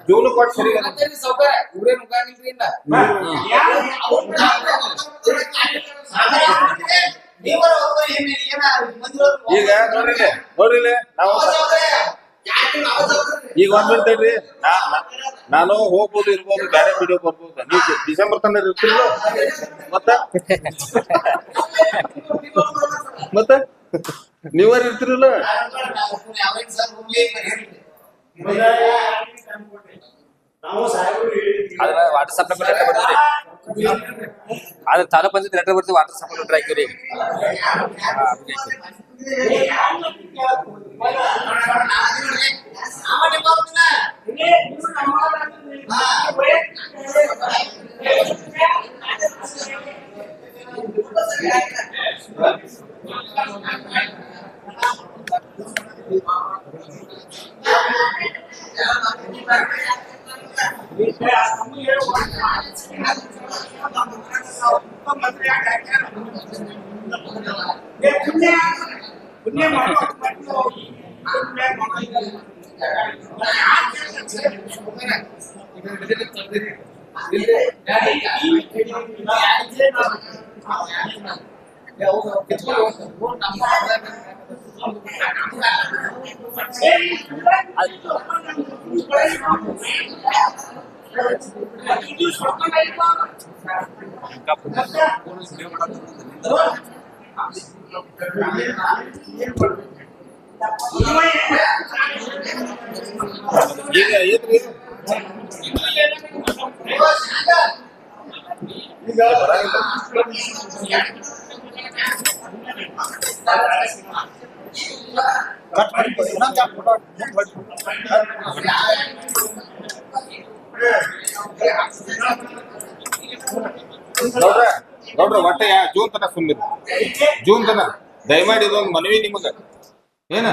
ಜೂನು ಕೊಟ್ಟು ಸರಿ ಈಗ ನೋಡ್ರಿ ನಾವು ಈಗ ಒಂದ್ ಹೇಳ್ತೇಳ್ರಿ ನಾನು ಹೋಗ್ಬೋದು ಇರ್ಬೋದು ಬೇರೆ ವಿಡಿಯೋ ಬರ್ಬೋದು. ನೀವು ಡಿಸೆಂಬರ್ ತನಕ ಇರ್ತಿಲ್ಲ ಮತ್ತೆ ನೀವಾರ ಇರ್ತಿರಲ್ಲ. ವಾಟರ್ ಸಪ್ಲೈ ಬರ್ತೀವಿ. ಆದ್ರೆ ತಾಲೂಕ್ ಪಂಚಾಯತ್ ಲೆಟರ್ ಬರ್ತೀವಿ. ವಾಟರ್ ಸಪ್ಲೈ ಲೆಟರ್ ಹಾಕಿವ್ರಿ. ಈಗ ಏನ್ರಿ ನೋಡ್ರ ಒಟ್ಟೆ ಜೂನ್ ತನಕ ಸುಮ್ಮಿರಿ. ಜೂನ್ ತನಕ ದಯಮಾಡಿ ಇದೊಂದು ಮನವಿ ನಿಮಗ. ಏನ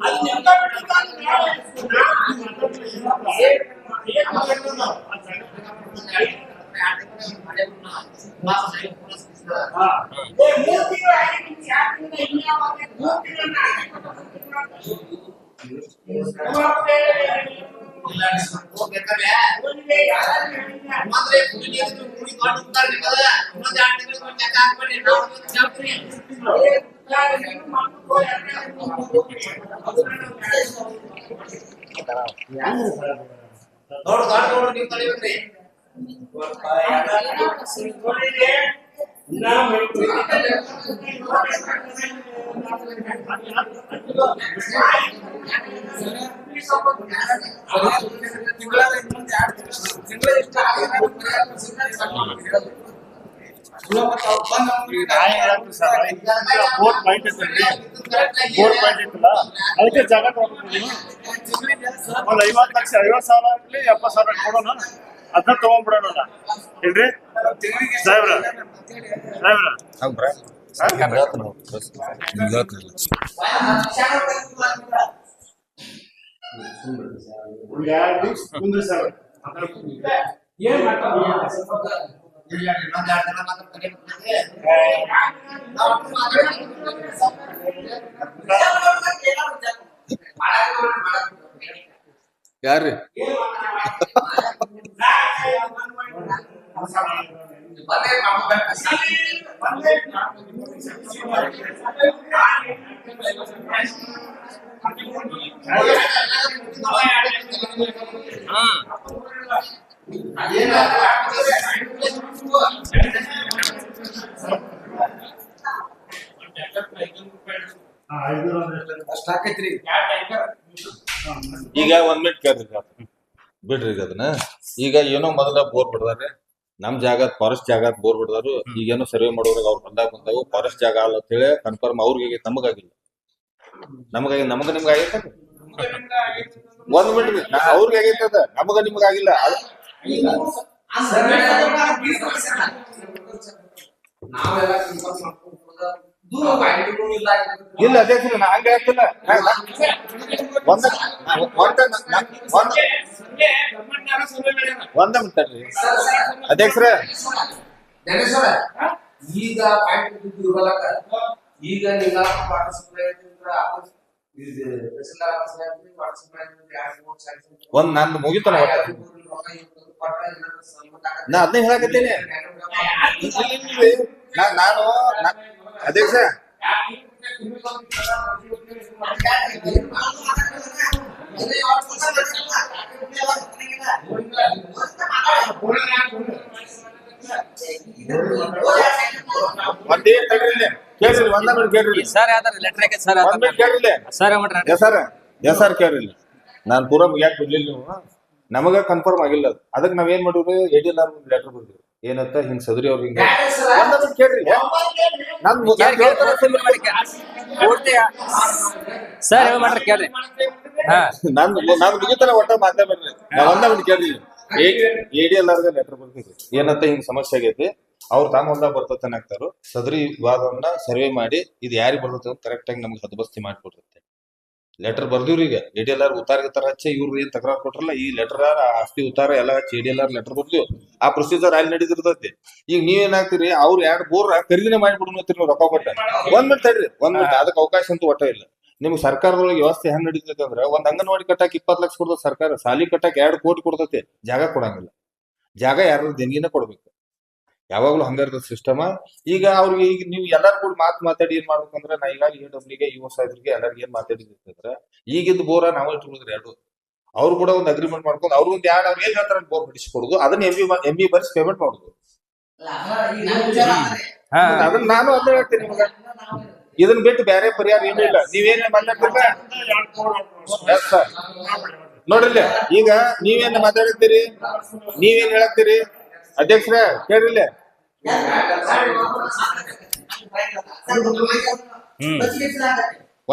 ಅದು ನೆಲ ನೋಡು ನೀವು ತಳಿಬೇಕ್ರಿ ಅದಕ್ಕೆ ಜಾಗ ತಗೊಂಡ್ಬಿಡ್ತೀನಿ. ಒಂದ್ 50 ಲಕ್ಷ 50,000 ಆಗ್ಲಿ 70,000 ಕೊಡೋಣ, ಅದನ್ನ ತಗೊಂಡ್ಬಿಡೋಣ ಏನ್ರಿ ಸಾಹೇಬ್ರ? ಒಂದ್ 2 ದಿವ್ಸ ಕುಂದ್ರಿ ಸರ್. ಏನ್ ಮಾಡ್ತಾವ ಯಾರ್ರಿ ಈಗ 1 ಮಿನಿಟ್ ಕೇಳ್ರಿ ಬಿಡ್ರಿ ಈಗ ಅದನ್ನ. ಈಗ ಏನೋ ಮೊದಲ ಬೋರ್ ಬಿಡ್ದಾರೆ, ನಮ್ ಜಾಗ ಫಾರೆಸ್ಟ್ ಜಾಗ ಬೋರ್ ಬಿಡ್ದಾರು. ಈಗೇನೋ ಸರ್ವೆ ಮಾಡೋದ್ರಾಗ ಅವ್ರು ಬಂದಾವು ಫಾರೆಸ್ಟ್ ಜಾಗ ಅಲ್ಲ ಅಂತ ಹೇಳಿ ಕನ್ಫರ್ಮ್ ಅವ್ರಿಗೆ ನಮಗಾಗಿಲ್ಲ. ನಮಗ ನಿಮ್ಗೆ ಆಗೈತೆ 1 ಮಿನಿಟ್ ಅವ್ರಿಗೆ ಆಗೈತದ, ನಮಗ ನಿಮ್ಗಾಗಿಲ್ಲ. ಇಲ್ಲ ಅಧ್ಯಕ್ಷರ ನಾ ಹಂಗ ಹೇಳ್ತಿಲ್ಲ. ಒಂದ ಮಿನಿಟ್ರಿ ಅಧ್ಯಕ್ಷರ. ಈಗ ಈಗ ನೀವು ಒಂದ್ ನಂದು ಮುಗಿತಾನ ನಾ ಅದನ್ನ ಹೇಳಕತ್ತೇನೆ. ನಾನು ಅಧ್ಯಕ್ಷ ಒಂದೇ ತಡ್ರಿ ಕೇಳ್ರಿ, 1 ಮಿನಿಟ್ ಕೇಳ್ರಿ ಸರ್ ಯಾವ್ದಾರ ಲೆಟರ್ ಹಾಕಿ ಸರ್ 1 ಮಿನಿಟ್ ಕೇಳ್ರಿ ಸರ್ ಸರ್ ಕೇಳ್ರಿ. ನಾನ್ ಪೂರಾ ಮುಗ್ಯಾಕ್ ಬಿಡ್ಲಿಲ್ಲ ನೀವು, ನಮಗ ಕನ್ಫರ್ಮ್ ಆಗಿಲ್ಲ ಅದು. ಅದಕ್ಕೆ ನಾವ್ ಏನ್ ಮಾಡಿದ್ವಿ, ADLR ಲೆಟರ್ ಬರ್ದಿವಿ ಏನಂತ ಹಿಂಗ್ ಸದರಿ ಅವ್ರ ಹಿಂಗ. 1 ಮಿನಿಟ್ ಕೇಳ್ರಿ ಸರ್ ಹೇಳಿ ಮಾಡ್ರಿ ಕೇಳ್ರಿ. ಹಾ ನಾನು ಮುಗಿತಾನ ಒಟ್ಟ ಮಾತಾಡ್ಬೇಡ್ರಿ. 1 ಮಿನಿಟ್ ಕೇಳ್ರಿ. ADLR ಲೆಟರ್ ಬರ್ದಿವಿ ಏನಂತ ಹಿಂಗ್ ಸಮಸ್ಯೆ ಆಗೈತಿ, ಅವ್ರು ತಾನು ಹೊಲ್ದಾಗ ಬರ್ತತನ ಆಗ್ತಾರು. ಸದರಿ ವಿವಾದವನ್ನ ಸರ್ವೆ ಮಾಡಿ ಇದು ಯಾರಿಗೆ ಬರ್ತದೆ ಕರೆಕ್ಟ್ ಆಗಿ ನಮ್ಗೆ ಹದಬಸ್ತಿ ಮಾಡ್ಕೊಡ್ರುತ್ತೆ. ಲೆಟರ್ ಬರ್ದಿವ್ರಿ. ಈಗ ADLR ಉತ್ತಾರ ಹಚ್ಚಿ ಇವ್ರು ಏನ್ ತಕರಾರು ಕೊಟ್ರಲ್ಲ, ಈ ಲೆಟರ್ ಆಸ್ತಿ ಉತ್ತಾರ ಎಲ್ಲ ಹಚ್ಚಿ ADLR ಲೆಟರ್ ಬರ್ದಿವ್. ಆ ಪ್ರೊಸೀಜರ್ ಅಲ್ಲಿ ನಡೀತಿರ್ತೈತಿ. ಈಗ ನೀವೇನಾಗ್ತೀರಿ, ಅವ್ರು 2 ಬೋರ್ ಖರೀದಿನೇ ಮಾಡಿಬಿಡ್ತೀರಿ ನೀವು ರೊಕ್ಕ ಕೊಟ್ಟ. 1 ಮಿನಿಟ್ ತಡ್ರಿ, 1 ಮಿನಿಟ್. ಅದಕ್ಕೆ ಅವಕಾಶ ಅಂತೂ ಒಟ್ಟ ಇಲ್ಲ. ನಿಮ್ಗೆ ಸರ್ಕಾರದೊಳಗೆ ವ್ಯವಸ್ಥೆ ಹೆಂಗ್ ನಡೀತೈತೆ ಅಂದ್ರೆ, ಒಂದ್ ಅಂಗನವಾಡಿ ಕಟ್ಟಾಕ 20 ಲಕ್ಷ ಕೊಡ್ತದೆ ಸರ್ಕಾರ, ಸಾಲಿ ಕಟ್ಟಾಕ 2 ಕೋಟಿ ಕೊಡ್ತೈತಿ, ಜಾಗ ಕೊಡಂಗಿಲ್ಲ. ಜಾಗ ಯಾರು ದೇಣಿಗೆನ ಕೊಡ್ಬೇಕು, ಯಾವಾಗ್ಲೂ ಹಂಗ ಇರ್ತದ ಸಿಸ್ಟಮ್. ಈಗ ಅವ್ರಿಗೆ ಈಗ ನೀವು ಎಲ್ಲಾರು ಕೂಡ ಮಾತಾಡಿ ಏನ್ ಮಾಡ್ಬೇಕಂದ್ರೆ, ನಾ ಈಗಾಗಲೇ AWಗೆ ಯುವ ಸಾಹೇಬ್ರಿಗೆ ಎಲ್ಲರಿಗೆ ಏನ್ ಮಾತಾಡಿದ್ರೆ, ಈಗಿದ್ದು ಬೋರ ನಾವು ಇಟ್ಕೊಳಿದ್ರಿ 2. ಅವ್ರು ಕೂಡ ಒಂದು ಅಗ್ರಿಮೆಂಟ್ ಮಾಡ್ಕೊಂಡು ಅವ್ರು ಒಂದು 2 ಅವ್ರು ಏನ್ ಹೇಳ್ತಾರ ಬೋರ್ ಬಿಡಿಸ್ಕೊಡುದು, ಅದನ್ನ MB ಬರ್ಸಿ ಪೇಮೆಂಟ್ ಮಾಡುದು. ಅದನ್ನ ನಾನು ಅದ ಹೇಳ್ತೀನಿ ನಿಮ್ಗೆ. ಇದನ್ನ ಬಿಟ್ಟು ಬೇರೆ ಪರಿಹಾರ ಏನೂ ಇಲ್ಲ. ನೀವೇನ್ ಮಾತಾಡ್ತಿಲ್ಲ ನೋಡ್ರಿಲ್ಲ. ಈಗ ನೀವೇನ್ ಮಾತಾಡ್ತೀರಿ, ನೀವೇನ್ ಹೇಳತ್ತೀರಿ ಅಧ್ಯಕ್ಷರ ಕೇಳಿಲ್ಲ.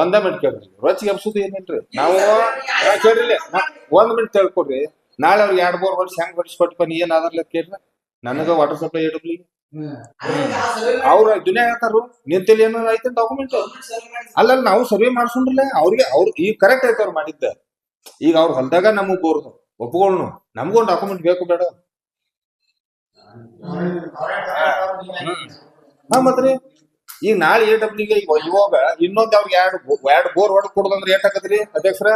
ಒಂದ ಮಿನಿಟ್ ಕೇಳ್ರಿ, ರೊಚ್ಚಿಗೆ ಎಬ್ಸುದು ಏನಿಲ್ರಿ. ನಾವು ಕೇಳಿಲ್ಲ 1 ಮಿನಿಟ್ ತಿಳ್ಕೊಡ್ರಿ. ನಾಳೆ ಅವ್ರಿಗೆ 2 ಬೋರ್ ವರ್ಷ ಹೆಂಗ್ ಹೊಡಿಸ್ಕೊಟ್ಪ, ನೀ ಏನ್ ಆಧಾರ್ಲ ಕೇಳ್ರಿ. ನನಗ ವಾಟರ್ ಸಪ್ಲೈ AW ಅವ್ರ ದುನಿಯಾ ಹೇಳ್ತಾರು ನಿಂತಲ್ಲಿ ಏನಾರ ಐತೆ ಡಾಕ್ಯುಮೆಂಟ್ ಅಲ್ಲ ನಾವು ಸರ್ವೆ ಮಾಡ್ಸೋಣ್ರಲ್ಲ ಅವ್ರಿಗೆ ಈಗ ಕರೆಕ್ಟ್ ಐತೆ ಅವ್ರು ಮಾಡಿದ್ದ ಈಗ ಅವ್ರ ಹೊಲ್ದಾಗ ನಮಗ್ ಬೋರ್ದು ಒಪ್ಕೊಳ್ಳು ನಮಗೊಂದು ಡಾಕ್ಯುಮೆಂಟ್ ಬೇಕು ಬೇಡ ಹಾ ಮತ್ರಿ ಈಗ ನಾಳೆ AWಗೆ ಇವಾಗ ಇನ್ನೊಂದ್ ಅವ್ರಿಗೆ ಎರಡು ಬೋರ್ ಹೊಡೆದ್ ಕೊಡೋದಂದ್ರೆ ಏಟ್ ಹಾಕದ್ರಿ ಅಧ್ಯಕ್ಷರ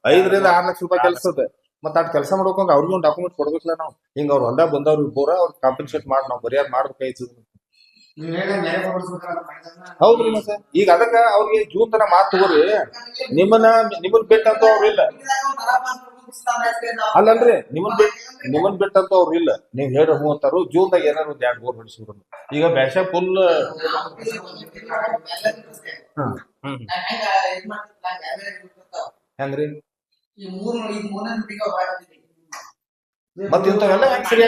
5 ರಿಂದ 6 ಲಕ್ಷ ರೂಪಾಯಿ ಕೆಲಸ ಅದ ಮತ್ತ ಅದ್ ಕೆಲಸ ಮಾಡ್ಬೇಕಂದ್ರೆ ಅವ್ರಿಗೆ ಒಂದು ಡಾಕ್ಯುಮೆಂಟ್ ಕೊಡ್ಬೇಕಲ್ಲ ನಾವು ಹಿಂಗ ಅವ್ರ ಹೊಲ್ದಾಗ ಬಂದವ್ರಿಗೆ ಬೋರ ಅವ್ರಿಗೆ ಕಾಂಪನ್ಸೇಟ್ ಮಾಡಿ ನಾವು ಬರಿಯಾದ ಮಾಡ್ಬೇಕಾಯ್ತು ಹೌದ್ರಿ ಮತ್ತೆ ಈಗ ಅದಕ್ಕ ಅವ್ರಿಗೆ ಜೂನ್ ತನ ಮಾತು ತಗೋರಿ ನಿಮ್ಮನ್ ಬಿಟ್ಟಂತ ಅವ್ರು ಇಲ್ಲ ಅಲ್ಲಲ್ರಿ ನಿಮ್ಮನ್ ಬಿಟ್ಟಂತ ಅವ್ರು ಇಲ್ಲ ನೀವ್ ಹೇಳಿ ಹೂ ಅಂತಾರು ಜೂನ್ದಾಗ ಏನಾರು ಒಂದ್ 2 ಬೋರ್ ಹೊಡಿಸಿದ್ರು ಈಗ ಬ್ಯಾಶ ಫುಲ್ ಹೆಂಗ್ರಿ ಮತ್ ಇಂಥವೆಲ್ಲ ಹೆಂಗ್ ಸರಿ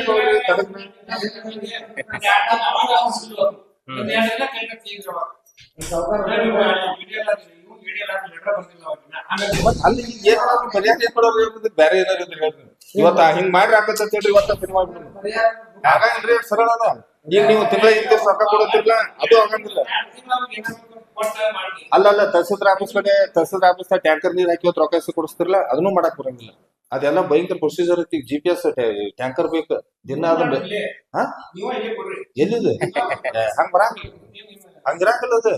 ಅಲ್ಲಿ ಏನಾದ್ರು ಮರ್ಯಾದೆ ಏನ್ ಮಾಡೋರು ಬೇರೆ ಏನಾದ್ರು ಹೇಳ್ರಿ ಇವತ್ತ ಹಿಂಗ್ ಮಾಡ್ರಿ ಹಾಕತ್ ಹೇಳ್ರಿ ಇವತ್ತ ಸಿನಿಮಾ ಆಗಂಗಿಲ್ರಿ ಸರಳ ಅದ ಈಗ ನೀವು ತಿಂಗಳ ಇದ್ದ ರೊಕ್ಕ ಕೊಡೋತಿರ್ಲ ಅದು ಆಗಂಗಿಲ್ಲ ಅಲ್ಲ ತಹಸೀಲ್ದಾರ್ ಆಫೀಸ್ ಟ್ಯಾಂಕರ್ ನೀರ್ ಹಾಕಿ ಇವತ್ತು ರೊಕ್ಕ ಕೊಡಿಸ್ತಿರ್ಲ ಅದನ್ನು ಮಾಡಕ್ ಬರಂಗಿಲ್ಲ ಅದೆಲ್ಲ ಭಯಂಕರ ಪ್ರೊಸೀಜರ್ ಐತಿ GPS ಟ್ಯಾಂಕರ್ ಬೇಕು ದಿನ ಅದನ್ನ ಎಲ್ಲಿದೆ ಹಂಗ ಬರಂಗಿಲ್ಲ ಹಂಗಿರಾಕಲ್ಲ ಅದು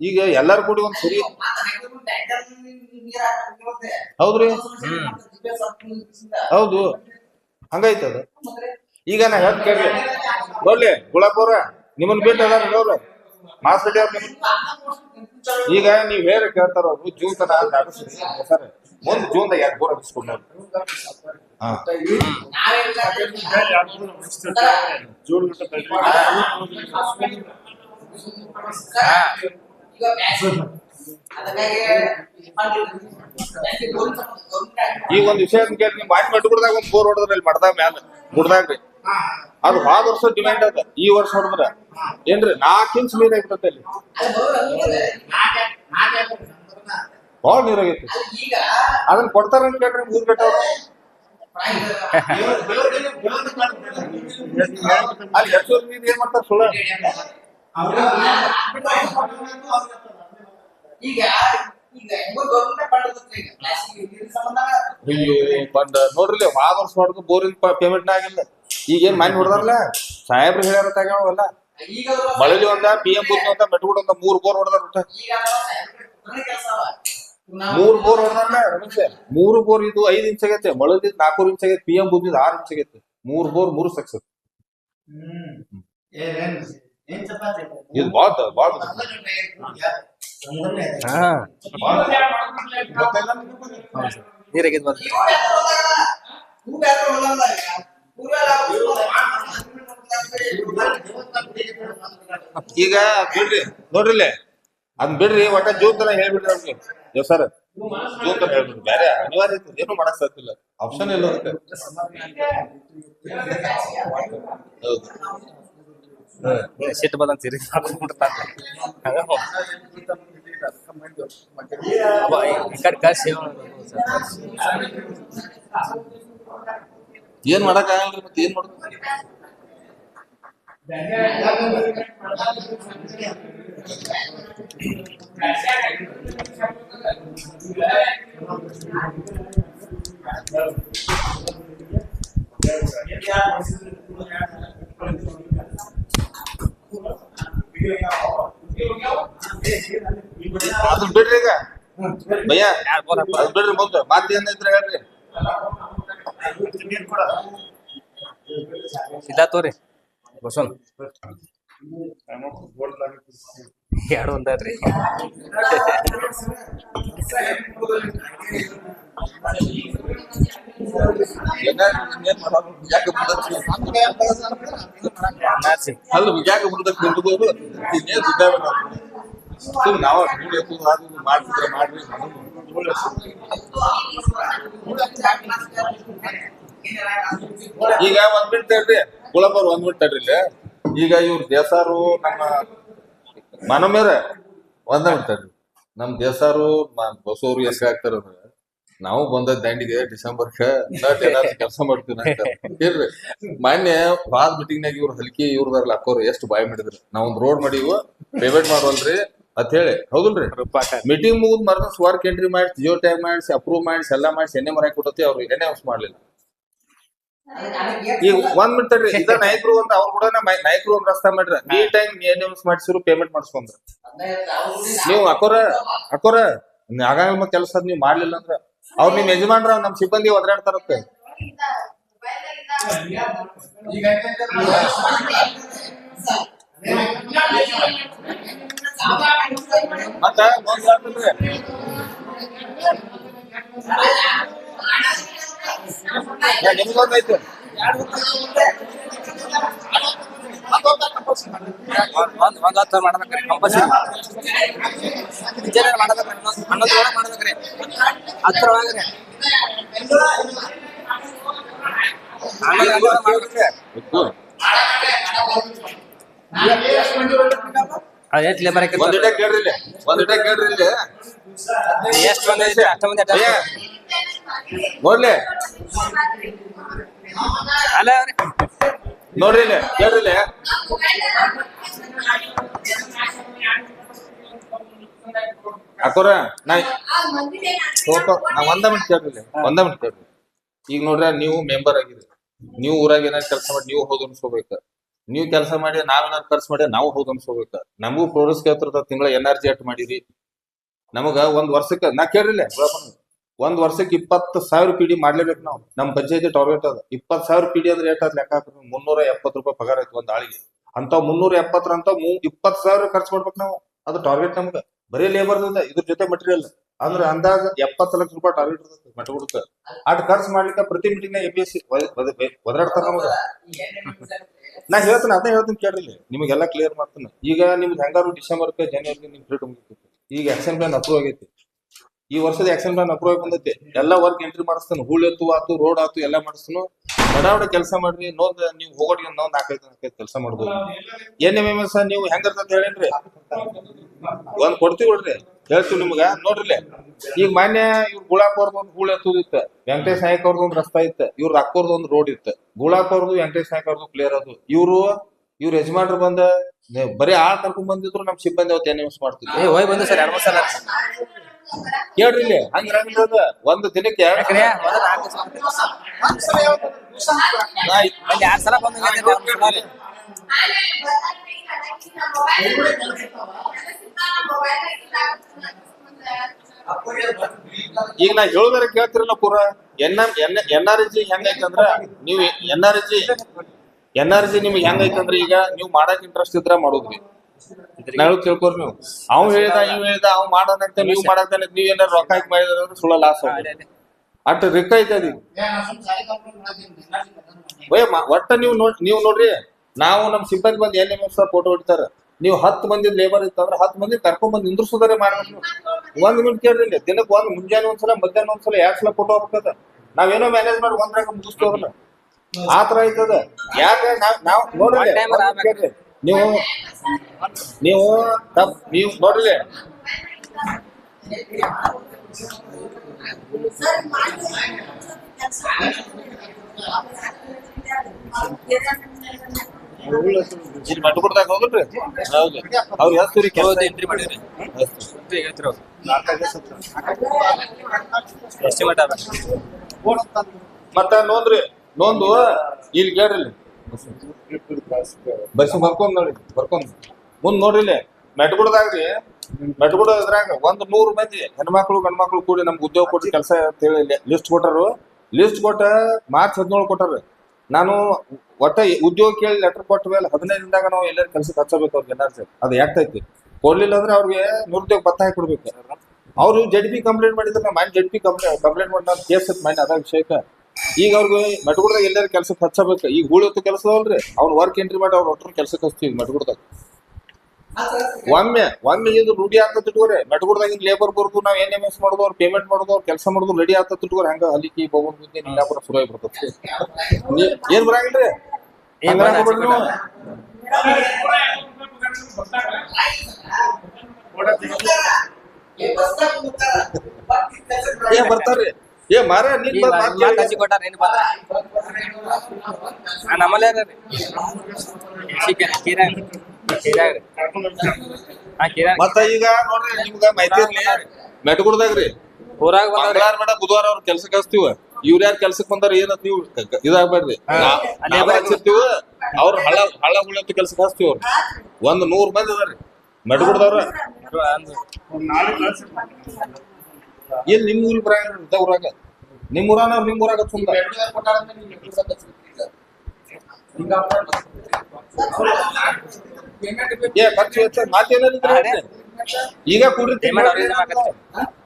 ಈಗ ಎಲ್ಲಾರು ಕೂಡಿ ಒಂದ್ ಸರಿ ಹೌದ್ರಿ ಹೌದು ಹಂಗೈತದ ಈಗ ನಾ ಹೇಳ್ತ ಕೇಳಿ ನೋಡ್ಲಿ ಗುಳಾಪುರ ನಿಮ್ಮನ್ ಬಿಟ್ಟು ಅದಾರ ಅವ್ರು ಮಾಸ್ ರೆಡ್ಡಿ ಅವ್ರ ಈಗ ನೀವ್ ಹೇಳಿ ಕೇಳ್ತಾರ ಅವ್ರು ಜೂನ್ ತನ ಸರ್ ಮುಂದ್ ಜೂನ್ದಾಗ 2 ಬೋರ್ ಹಾಕಿಸ್ಕೊಂಡು ಈಗ ಒಂದ್ ವಿಷಯ ಕೇಳಿ ನೀವು ಮಾಡಿ ಮಟ್ಟುಗುಡ್ದಾಗ ಒಂದ್ ಬೋರ್ ಹೊಡೆದ್ರಿ ಅಲ್ಲಿ ಮಡ್ದಾಗ ಮ್ಯಾಲ ಗುಡ್ದಾಗ್ರಿ ಅದು ಹೋದ ವರ್ಷ ಡಿಮ್ಯಾಂಡ್ ಅದ ಈ ವರ್ಷ ಹೊಡೆದ್ರ ಏನ್ರಿ 4 ಇಂಚ್ ನೀರ್ ಆಗ್ಬಿಟ್ಟೆ ಅಲ್ಲಿ ಭಾಳ ನೀರಾಗೈತಿ ಅದನ್ನ ಕೊಡ್ತಾರ ಅಂತ ಕೇಳ್ರಿ 3 ಗಂಟೆ ಅಲ್ಲಿ ಹೆಚ್ಚು ನೀರ್ ಏನ್ ಮಾಡ್ತಾರ ಸುಳ್ಳ ಬಂದ ನೋಡ್ರಿ ಹೋದ ವರ್ಷ ಹೊಡೆದು ಬೋರಿನ ಪೇಮೆಂಟ್ ಆಗಿಲ್ಲ ಈಗ ಏನ್ ಮನೆ ಹೊಡೆದಾರಲ್ಲ ಸಾಹೇಬ್ರು ಹೇಳ್ಯಾರ ತಗೋಲ್ಲ ಮಳಲಿ ಒಂದ PM ಬೂತ್ ಒಂದ ಮೆಟ್ಗುಡ್ ಒಂದ 3 ಬೋರ್ ಹೊಡೆದಾರ 3 ಬೋರ್ ಹೊಡೆದಾರಲ್ಲ ರಮೇಶ್ 3 ಬೋರ್ ಇದು 5 ಇಂಚ್ ಆಗೈತೆ ಮಳಲಿ 4 ಇಂಚ್ ಆಗೈತೆ PM ಬೂತ್ 6 ಇಂಚ್ ಆಗೈತೆ 3 ಬೋರ್ 3 ಸಕ್ಸಸ್ ಇದು ಬಾಳ ನೀರಾಗಿದ್ ಬಂದ ಈಗ ಬಿಡ್ರಿ ನೋಡ್ರಿಲ್ಲ ಅದ್ ಬಿಡ್ರಿ ಒಟ್ಟ ಜೂನ್ ತನ ಹೇಳ್ಬಿಡ್ರಿ ಅವ್ರಿಗೆ ಸರ್ ಜೂನ್ ತನ ಹೇಳ್ಬಿಡ್ರಿ ಬೇರೆ ಅನಿವಾರ್ಯ ಏನು ಮಾಡಕ್ ಸಾಧ್ಯಿಲ್ಲ ಆಪ್ಷನ್ ಇಲ್ಲ ಸಿಟ್ಟು ಬಂದಂತ ಈ ಕಡೆ ಕಳ್ಸಿ ಏನ್ ಮಾಡಕ್ ಆಗಲ್ರಿ ಮತ್ತೆ ಏನ್ ಮಾಡುದು ಅದನ್ನ ಬಿಡ್ರಿ ಈಗ ಭಯ್ಯ ಅದ್ ಬಿಡ್ರಿ ಮುಂದೆ ಮಾತಿ ಏನಿದ್ರೆ ಹೇಳ್ರಿ ಇಲ್ಲ ತೋರಿ ಬಸವನ್ 2 ಒಂದಲ್ರಿ ಅಲ್ಲ ಯಾಕೆ ಮುಂದಕ್ಕೆ ನಿಂತ್ಬೋದು ನಾವ ಮಾಡ್ತಿದ್ರೆ ಮಾಡ್ರಿ ಈಗ 1 ಮಿನಿಟ್ ತಡ್ರಿ ಗುಳಬರ್ 1 ಮಿನಿಟ್ ತಡ್ರಿ ಈಗ ಇವ್ರ ದೇಸಾರು ನಮ್ಮ ಮನಮೇರ 1 ಮಿನಿಟ್ ತಡ್ರಿ ನಮ್ ದೇಸಾರು ಬಸವರು ಎಷ್ಟ ಆಗ್ತಾರ ನಾವು ಬಂದ ದಂಡಿಗೆ ಡಿಸೆಂಬರ್ ಕೆಲಸ ಮಾಡ್ತೀವಿ ಇರ್ರಿ ಮಾನ್ಯ ಬಾದ್ ಮೀಟಿಂಗ್ ನಾಗ ಇವ್ರ ಹಲ್ಕಿ ಇವ್ರದಾರಲ್ಲ ಅಕ್ಕೋರು ಎಷ್ಟು ಬಾಯ್ ಮಾಡಿದ್ರು ನಾವೊಂದ್ ರೋಡ್ ಮಾಡಿವು ಪೇಮೆಂಟ್ ಮಾಡುವಲ್ರಿ ಅಂತ ಹೇಳಿ ಹೌದಲ್ರಿ ಮೀಟಿಂಗ್ ಮುಗಿದ್ ಮರ್ದಸ್ ವರ್ಕ್ ಎಂಟ್ರಿ ಮಾಡಿಸಿ ಜಿಯೋ ಟ್ಯಾಗ್ ಮಾಡಿಸಿ ಅಪ್ರೂವ್ ಮಾಡಿಸಿ ಎಲ್ಲಾ ಮಾಡಿಸಿ ಎಣ್ಣೆ ಮರ ಕೊಟ್ಟತಿ ಅವ್ರು ಎಣ್ಣೆ ಯೂಸ್ ಮಾಡ್ಲಿಲ್ಲ. ಈಗ ಒಂದ್ ಮಿನಿಟ್ ತಡ್ರಿ ಇದ ನಾಯಕರು ಅಂತ ಅವ್ರು ಕೂಡ ನಾಯಕರು ಒಂದ್ ರಸ್ತಾ ಮಾಡ್ರಿ ಈ ಟೈಮ್ ಎಣ್ಣೆ ಯೂಸ್ ಮಾಡಿಸಿರು ಪೇಮೆಂಟ್ ಮಾಡಿಸ್ಕೊಂಡ್ರ ನೀವು ಅಕ್ಕೋರ ಆಗಾಗ ಕೆಲಸ ನೀವ್ ಮಾಡ್ಲಿಲ್ಲ ಅಂದ್ರ ಅವ್ರ ನಿಮ್ ಯಜಮಾನ್ರ ನಮ್ ಸಿಬ್ಬಂದಿ ಒದರಾಡ್ತಾರತ್ತೆ. ಮತ್ತ ನಿಮ್ಗೊಂದೈತೆ ಒಂದ್ ಹತ್ತು ಮಾಡ್ಬೇಕ್ರಿ ಕಂಪಲ್ಸರಿ ಮಾಡ್ಬೇಕ್ರಿ 11 ಮಾಡ್ಬೇಕ್ರಿ 10 ಒಳಗ್ರಿ ಎಷ್ಟು ಲೇಬರ್ ಒಂದಿಟ ಕೇಳ್ರಿ ಇಲ್ಲಿ ಎಷ್ಟು ಮಂದಿ ಐತಿ ಅಷ್ಟ ಮಂದಿ ನೋಡ್ಲಿ ಅಲ್ಲ ನೋಡ್ರಿ ಇಲ್ಲಿ ಕೇಳ್ರಿ ಇಲ್ಲಿ ಅಕ್ಕೋರ ನಾ ಒಂದ ಮಿನಿಟ್ ಕೇಳ್ರಿ ಈಗ ನೋಡ್ರಿ ನೀವು ಮೆಂಬರ್ ಆಗಿರಿ ನೀವು ಊರಾಗ ಏನಾದ್ರು ಕೆಲಸ ಮಾಡಿ ನೀವು ಹೌದು ಅನ್ಸ್ಕೋಬೇಕ ನೀವು ಕೆಲಸ ಮಾಡಿ ನಾವೇನಾದ್ರು ಖರ್ಚು ಮಾಡಿ ನಾವು ಹೌದು ಅನ್ಸ್ಕೋಬೇಕ ನಮಗೂ ಪ್ರೋಗ್ರೆಸ್ ಕೇಳ್ತಿರ್ತ ತಿಂಗಳ NRG ಅಟ್ ಮಾಡಿರಿ ನಮಗ ಒಂದ್ ವರ್ಷಕ್ಕೆ ನಾ ಕೇಳ್ರಿಲ್ಲ ಒಂದ್ ವರ್ಷಕ್ಕೆ 20,000 PD ಮಾಡ್ಲೇಬೇಕು ನಾವು ನಮ್ ಪಂಚಾಯತಿ ಟಾರ್ಗೆಟ್ ಅದ 20,000 PD ಅಂದ್ರೆ ಎಷ್ಟಾದ್ ಲೆಕ್ಕ ಹಾಕ್ರಿ 370 ರೂಪಾಯಿ ಪಗಾರ ಐತಿ ಒಂದ್ ಆಳಿಗೆ ಅಂತ 370 ಅಂತ 20,000 ಖರ್ಚು ಮಾಡ್ಬೇಕು ನಾವು ಅದು ಟಾರ್ಗೆಟ್ ನಮ್ಗ ಬರೀ ಲೇಬರ್ ಇದ್ರ ಜೊತೆ ಮಟೀರಿಯಲ್ ಅಂದ್ರ ಅಂದಾಜ 70 ಲಕ್ಷ ರೂಪಾಯಿ ಟಾರ್ಗೆಟ್ ಇರ್ತದೆ ಮಟಗುಡಕ ಅಟ್ ಖರ್ಚು ಮಾಡ್ಲಿಕ್ಕೆ ಪ್ರತಿ ಮೀಟಿಂಗ್ APSC ಒದರಾಡ್ತಾರ ನಮಗ ನಾ ಹೇಳ್ತೀನಿ ಕೇಳ್ರಿ ನಿಮಗೆಲ್ಲ ಕ್ಲಿಯರ್ ಮಾಡ್ತೀನಿ ಈಗ ನಿಮ್ಗೆ ಹೆಂಗಾರು ಡಿಸೆಂಬರ್ ಜನವರಿಗೆ ನಿಮ್ ರೇಟ್ ಮುಗಿತೈತಿ ಈಗ ಆಕ್ಷನ್ ಪ್ಲಾನ್ ಅಪ್ರೂವ್ ಆಗೈತಿ ಈ ವರ್ಷದ ಆಕ್ಷನ್ ಪ್ಲಾನ್ ಅಪ್ರೂವ್ ಬಂದೈತಿ ಎಲ್ಲಾ ವರ್ಕ್ ಎಂಟ್ರಿ ಮಾಡಿಸ್ತಾನೆ ಹೂಳ್ ಎತ್ತು ಆತು ರೋಡ್ ಆತು ಎಲ್ಲಾ ಮಾಡಿಸ್ತಾನು ಬಡಾವಡೆ ಕೆಲಸ ಮಾಡ್ರಿ ನೋಡ್ ನೀವು ಹೋಗೋಟಿಗೆ ನಾವು 4-5 ಕೆಲಸ ಮಾಡ್ಬೋದು NMMS ನೀವು ಹೆಂಗಿರ್ತಂತ ಹೇಳೇನ್ರಿ ಒಂದ್ ಕೊಡ್ತೀವಿ ನೋಡ್ರಿ ಹೇಳ್ತೀವಿ ನಿಮ್ಗ ನೋಡ್ರಿ ಈಗ ಮಾನ್ಯ ಇವ್ರ ಗುಳಾಕ್ ಅವ್ರದ್ದು ಒಂದು ಹೂಳ್ ಎತ್ತುದಿತ್ತ ವೆಂಕಟೇಶ್ ನಾಯಕ್ ಅವ್ರದ್ದು ಒಂದು ರಸ್ತಾ ಇತ್ತ ಇವ್ರ ಅಕ್ಕೋರ್ದು ಒಂದು ರೋಡ್ ಇತ್ತ ಗುಳಾಕ್ ಅವ್ರದ್ದು ವೆಂಕಟೇಶ್ ನಾಯಕ್ ಅವ್ರದ್ದು ಕ್ಲಿಯರ್ ಅದು ಇವ್ರ ಯಜಮಾನ್ರು ಬಂದ ಬರೀ ಆಳ್ ಕರ್ಕೊಂಡ್ ಬಂದಿದ್ರು ನಮ್ ಸಿಬ್ಬಂದಿ ಅವತ್ತು NMS ಮಾಡ್ತಿದ್ರು ಹೋಗಿ ಬಂದು ಸರ್ 2 ಸಲ ಕೇಳ್ರಿ ಇಲ್ಲಿ ಹಂಗಿರಂಗಿಲ್ಲ ಒಂದು ದಿನಕ್ಕೆ 2 ಸಲ ಬಂದು ಈಗ ನಾ ಹೇಳುದಾರ ಕೇಳ್ತಿರಲ್ಲ ಪೂರ NRG ಹೆಂಗೈತಂದ್ರ ನೀವು NRG ನಿಮ್ಗೆ ಹೆಂಗೈತಂದ್ರ ಈಗ ನೀವು ಮಾಡಕ್ ಇಂಟ್ರೆಸ್ಟ್ ಇದ್ರ ಮಾಡೋದ್ರಿ ನಾವು ತಿಳ್ಕೊರಿ ನೀವು ಅವ್ ಹೇಳಿದ ಅವ್ ಮಾಡೋದಂತ ನೀವು ಮಾಡಕ್ತಾನೆ ನೀವ್ ಏನಾರ ರೊಕ್ಕ ಹಾಕಿ ಮಾಡಿದ್ರ ಸುಳ್ಳ ಲಾಸ್ ಅಟ್ ರಿಕ್ಕ ಐತದಿ ಒಟ್ಟ ನೀವು ನೋಡ್ರಿ ನಾವು ನಮ್ ಸಿಬ್ಬಂದಿ ಬಂದ್ NMS ಫೋಟೋ ಹೊಡಿತಾರ ನೀವು 10 ಮಂದಿ ಲೇಬರ್ ಇತ್ತಂದ್ರ 10 ಮಂದಿ ಕರ್ಕೊಂಡ್ ಬಂದ್ ನಿಂದ್ರಿಸೋದಾರೆ ಮಾಡ್ಬೇಕು 1 ಮಿನಿಟ್ ಕೇಳ್ರಿ ದಿನಕ್ಕೆ ಒಂದ್ ಮುಂಜಾನೆ ಒಂದ್ಸಲ ಮಧ್ಯಾಹ್ನ ಒಂದ್ಸಲ 2 ಸಲ ಫೋಟೋ ಹಾಕ್ತದ ನಾವೇನೋ ಮ್ಯಾನೇಜ್ ಮಾಡಿ ಒಂದ್ರಾಗ ಮುಗಿಸ್ತೇವಲ್ಲ ಆತರ ಐತದ ಯಾಕೆ ನಾವ್ ನೋಡ್ರಿ ನೀವು ನೋಡ್ರಿ ಇಲ್ಲಿ ಮಟ್ಟುಕೊಡ್ದಾಗ ಹೋಗಲ್ರಿ ಹೌದು ಅವ್ರು ಹೇಳ್ತೀರಿ ಕೆಲಸ ಎಂಟ್ರಿ ಮಾಡಿದ್ರಿ ಮತ್ತ ನೋಂದು ಇಲ್ಲಿ ಕೇಳ್ರಿ ಬಸ್ ಬರ್ಕೊಂಡ್ ಮುಂದ್ ನೋಡ್ರಿ ಇಲ್ಲಿ ಮೆಟ್ಗುಡ್ದಾಗ್ರಿ ಮೆಟ್ಗುಡದ್ರಾಗ 100 ಮಂದಿ ಹೆಣ್ಮಕ್ಳು ಗಂಡ್ಮಕ್ಳು ಕೂಡಿ ನಮ್ಗೆ ಉದ್ಯೋಗ ಕೊಟ್ಟು ಕೆಲಸ ಅಂತ ಹೇಳಿ ಲಿಸ್ಟ್ ಕೊಟ್ಟ ಮಾರ್ಚ್ 17 ಕೊಟ್ಟಾರ ನಾನು ಒಟ್ಟ ಉದ್ಯೋಗ ಕೇಳಿ ಲೆಟರ್ ಕೊಟ್ಟ ಮೇಲೆ 15ದಾಗ ನಾವು ಎಲ್ಲರೂ ಕೆಲ್ಸಕ್ಕೆ ಹಚ್ಚಬೇಕು ಅವ್ರಿಗೆ NRG ಅದು ಯಾಕ್ತೈತಿ ಕೊಡ್ಲಿಲ್ಲ ಅಂದ್ರೆ ಅವ್ರಿಗೆ ನಿರುದ್ಯೋಗ ಭತ್ತ ಹಾಕಿ ಕೊಡ್ಬೇಕು ಅವ್ರು ZP ಕಂಪ್ಲೇಂಟ್ ಮಾಡಿದ್ರೆ ನಾನು ZP ಕಂಪ್ಲೇಂಟ್ ಮಾಡಿ ನಾನು ಕೇಸ್ ಮೈನ್ ಅದ ವಿಷಯಕ್ಕೆ ಈಗ ಅವ್ರಿಗೆ ಮಟಗುಡ್ದಾಗ ಎಲ್ಲರೂ ಕೆಲ್ಸಕ್ಕೆ ಹಚ್ಚಬೇಕು ಈಗ ಹೂಳತ್ತು ಕೆಲಸದವಲ್ರಿ ಅವ್ನು ವರ್ಕ್ ಎಂಟ್ರಿ ಮಾಡಿ ಅವ್ರ ಒಟ್ಟರು ಕೆಲ್ಸಕ್ಕೆ ಹಚ್ತೀವಿ ಮಟಗುಡ್ದಾಗ ಒಮ್ಮೆ ಇದು ರೂಢಿ ಆಗ್ತದ ಇಟ್ಕೋರಿ ಮಟಗುಡ್ದಾಗ ಲೇಬರ್ ಬರ್ದು ನಾವ್ NMS ಮಾಡೋದು ಅವ್ರು ಪೇಮೆಂಟ್ ಮಾಡೋದು ಅವ್ರು ಕೆಲಸ ಮಾಡೋದು ರೆಡಿ ಆಗ್ತದ ಇಟ್ಕೋರಿ ಹಂಗ ಅಲ್ಲಿಕಿ ಬೋಗನ್ ಮುಂದೆ ನೀಲಾಪುರ ಶುರು ಆಗ್ಬಿಡ್ತದೆ ಏನ್ ಬರಂಗಿಲ್ರಿ ಬರ್ತಾರ್ರಿ ಏ ಮಾರ ನಿನ್ ಬಂದ್ ಮಾತ್ ಕೇಳಿ. ಹಚ್ಚಿ ಕೊಟ್ಟಾರ ಏನು ಬಂದ ನಮ್ಮಲ್ಲೇ ಮತ್ತ ಈಗ ನೋಡ್ರಿ ನಿಮ್ಗ ಮಾಹಿತಿ ಇರ್ಲಿ ಮೆಟ್ಗುಡ್ದಾಗ್ರಿ ಊರಾಗ ಬಂದವ್ರಿ ಮಂಗಳವಾರ ಬೇಡ ಬುಧವಾರ ಅವ್ರ ಕೆಲ್ಸಕ್ಕೆ ಹಚ್ತೀವ ಇವ್ರ ಯಾರು ಕೆಲ್ಸಕ್ಕೆ ಬಂದಾರ ಏನಂತ ನೀವು ಇದಾಗ್ಬೇಡ್ರಿ ಹಚ್ಚಿರ್ತೀವ ಅವ್ರ ಹಳ್ಳ ಹುಳ್ಳಂತ ಕೆಲ್ಸಕ್ಕೆ ಹಚ್ತೀವ ಅವ್ರು 100 ಮಂದಿ ಅದಾರಿ ಮೆಟ್ಗುಡ್ದವ್ರ ಏನ್ ನಿಮ್ ಊರಿಗೆ ಬರಂಗ ಊರಾಗ ನಿಮ್ ಊರಾನವ್ರು ನಿಮ್ ಊರಾಗ ಸುಂದ ಏ ಖರ್ಚು ವೆಚ್ಚ ಮಾತೇನಿದ್ರೆ ಈಗ ಕೂಡ್ರಿ ಪೇಮೆಂಟ್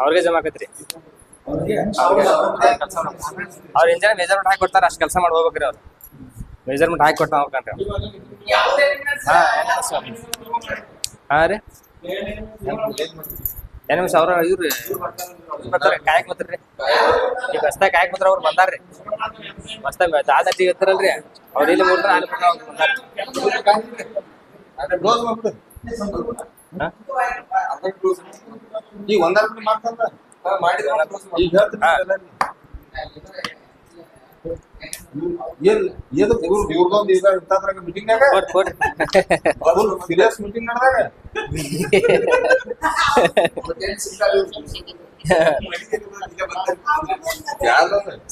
ಅವ್ರಿಗೆ ಜಮಾ ಆಕತ್ರಿ ಅವ್ರ ಇಂಜನ್ ಮೆಜರ್ಮೆಂಟ್ ಹಾಕಿ ಕೊಡ್ತಾರ ಅಷ್ಟ್ ಕೆಲಸ ಮಾಡಿ ಹೋಗ್ಬೇಕ್ರಿ ಅವ್ರು ಮೆಜರ್ಮೆಂಟ್ ಹಾಕಿ ಕೊಡ್ತಾರ ಹೋಗ್ಕಂತ ಹಾ ರೀ ಏನ್ ನಿಮಿಷ ಅವ್ರ ಇವ್ರಿ ಬರ್ತಾರ ಕಾಯಕ್ ಬರ್ತಾರ್ರಿ ಈಗ ಹೊಸ್ತಾಗ ಕಾಯಕ್ ಬಂದ್ರ ಅವ್ರು ಬಂದಾರ್ರಿ ಹೊಸ್ತಾಗ ದಾದಟ್ಟಿಗೆ ಇರ್ತಾರಲ್ರಿ ಅವ್ರ ಇಲ್ಲಿ ಮೂರ್ ಅಲ್ಲಿ ಕ್ಲೋಸ್ ಮಾಡ್ಬಿಡು ಈಗ ಒಂದಾರ ಮಾಡ್ತಾರ ಈಗ ಇವ್ರದೊಂದು ಈಗ ಇಂಥದ್ರಾಗ ಮೀಟಿಂಗ್ನಾಗ ಕೊಡ್ರಿ ಸೀರಿಯಸ್ ಮೀಟಿಂಗ್ ನಡೆದಾಗ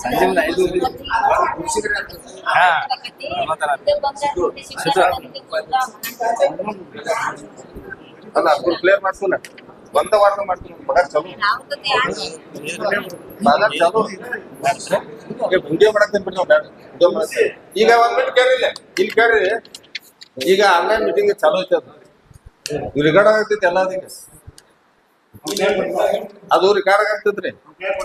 ಸಂಜೆ ಮುಂದೆ 5 ಹಾ ಅಲ್ಲ ಕ್ಲಿಯರ್ ಮಾಡ್ಸೋಲ್ಲ ಒಂದ ವಾರ ಮಾಡ್ತೀನಿ ಮಗ ಚಲೋ ವಿಡಿಯೋ ಮಾಡಕ್ತೇನೆ ಬಿಡಿ ನಾವು ವಿಡಿಯೋ ಮಾಡ್ತೀವಿ ಈಗ ಒಂದ್ ಮಿನಿಟ್ ಕೇಳ್ರಿ ಇಲ್ಲಿ ಕೇಳ್ರಿ ಈಗ ಆನ್ಲೈನ್ ಮೀಟಿಂಗ್ ಚಾಲೂ ಐತೆ ಅದು ರಿಕಾರ್ಡ್ ಆಗತೈತಿ ಎಲ್ಲ ಅದಕ್ಕೆ ಅದು ರಿಕಾರ್ಡ್ ಆಗ್ತೈತ್ರಿ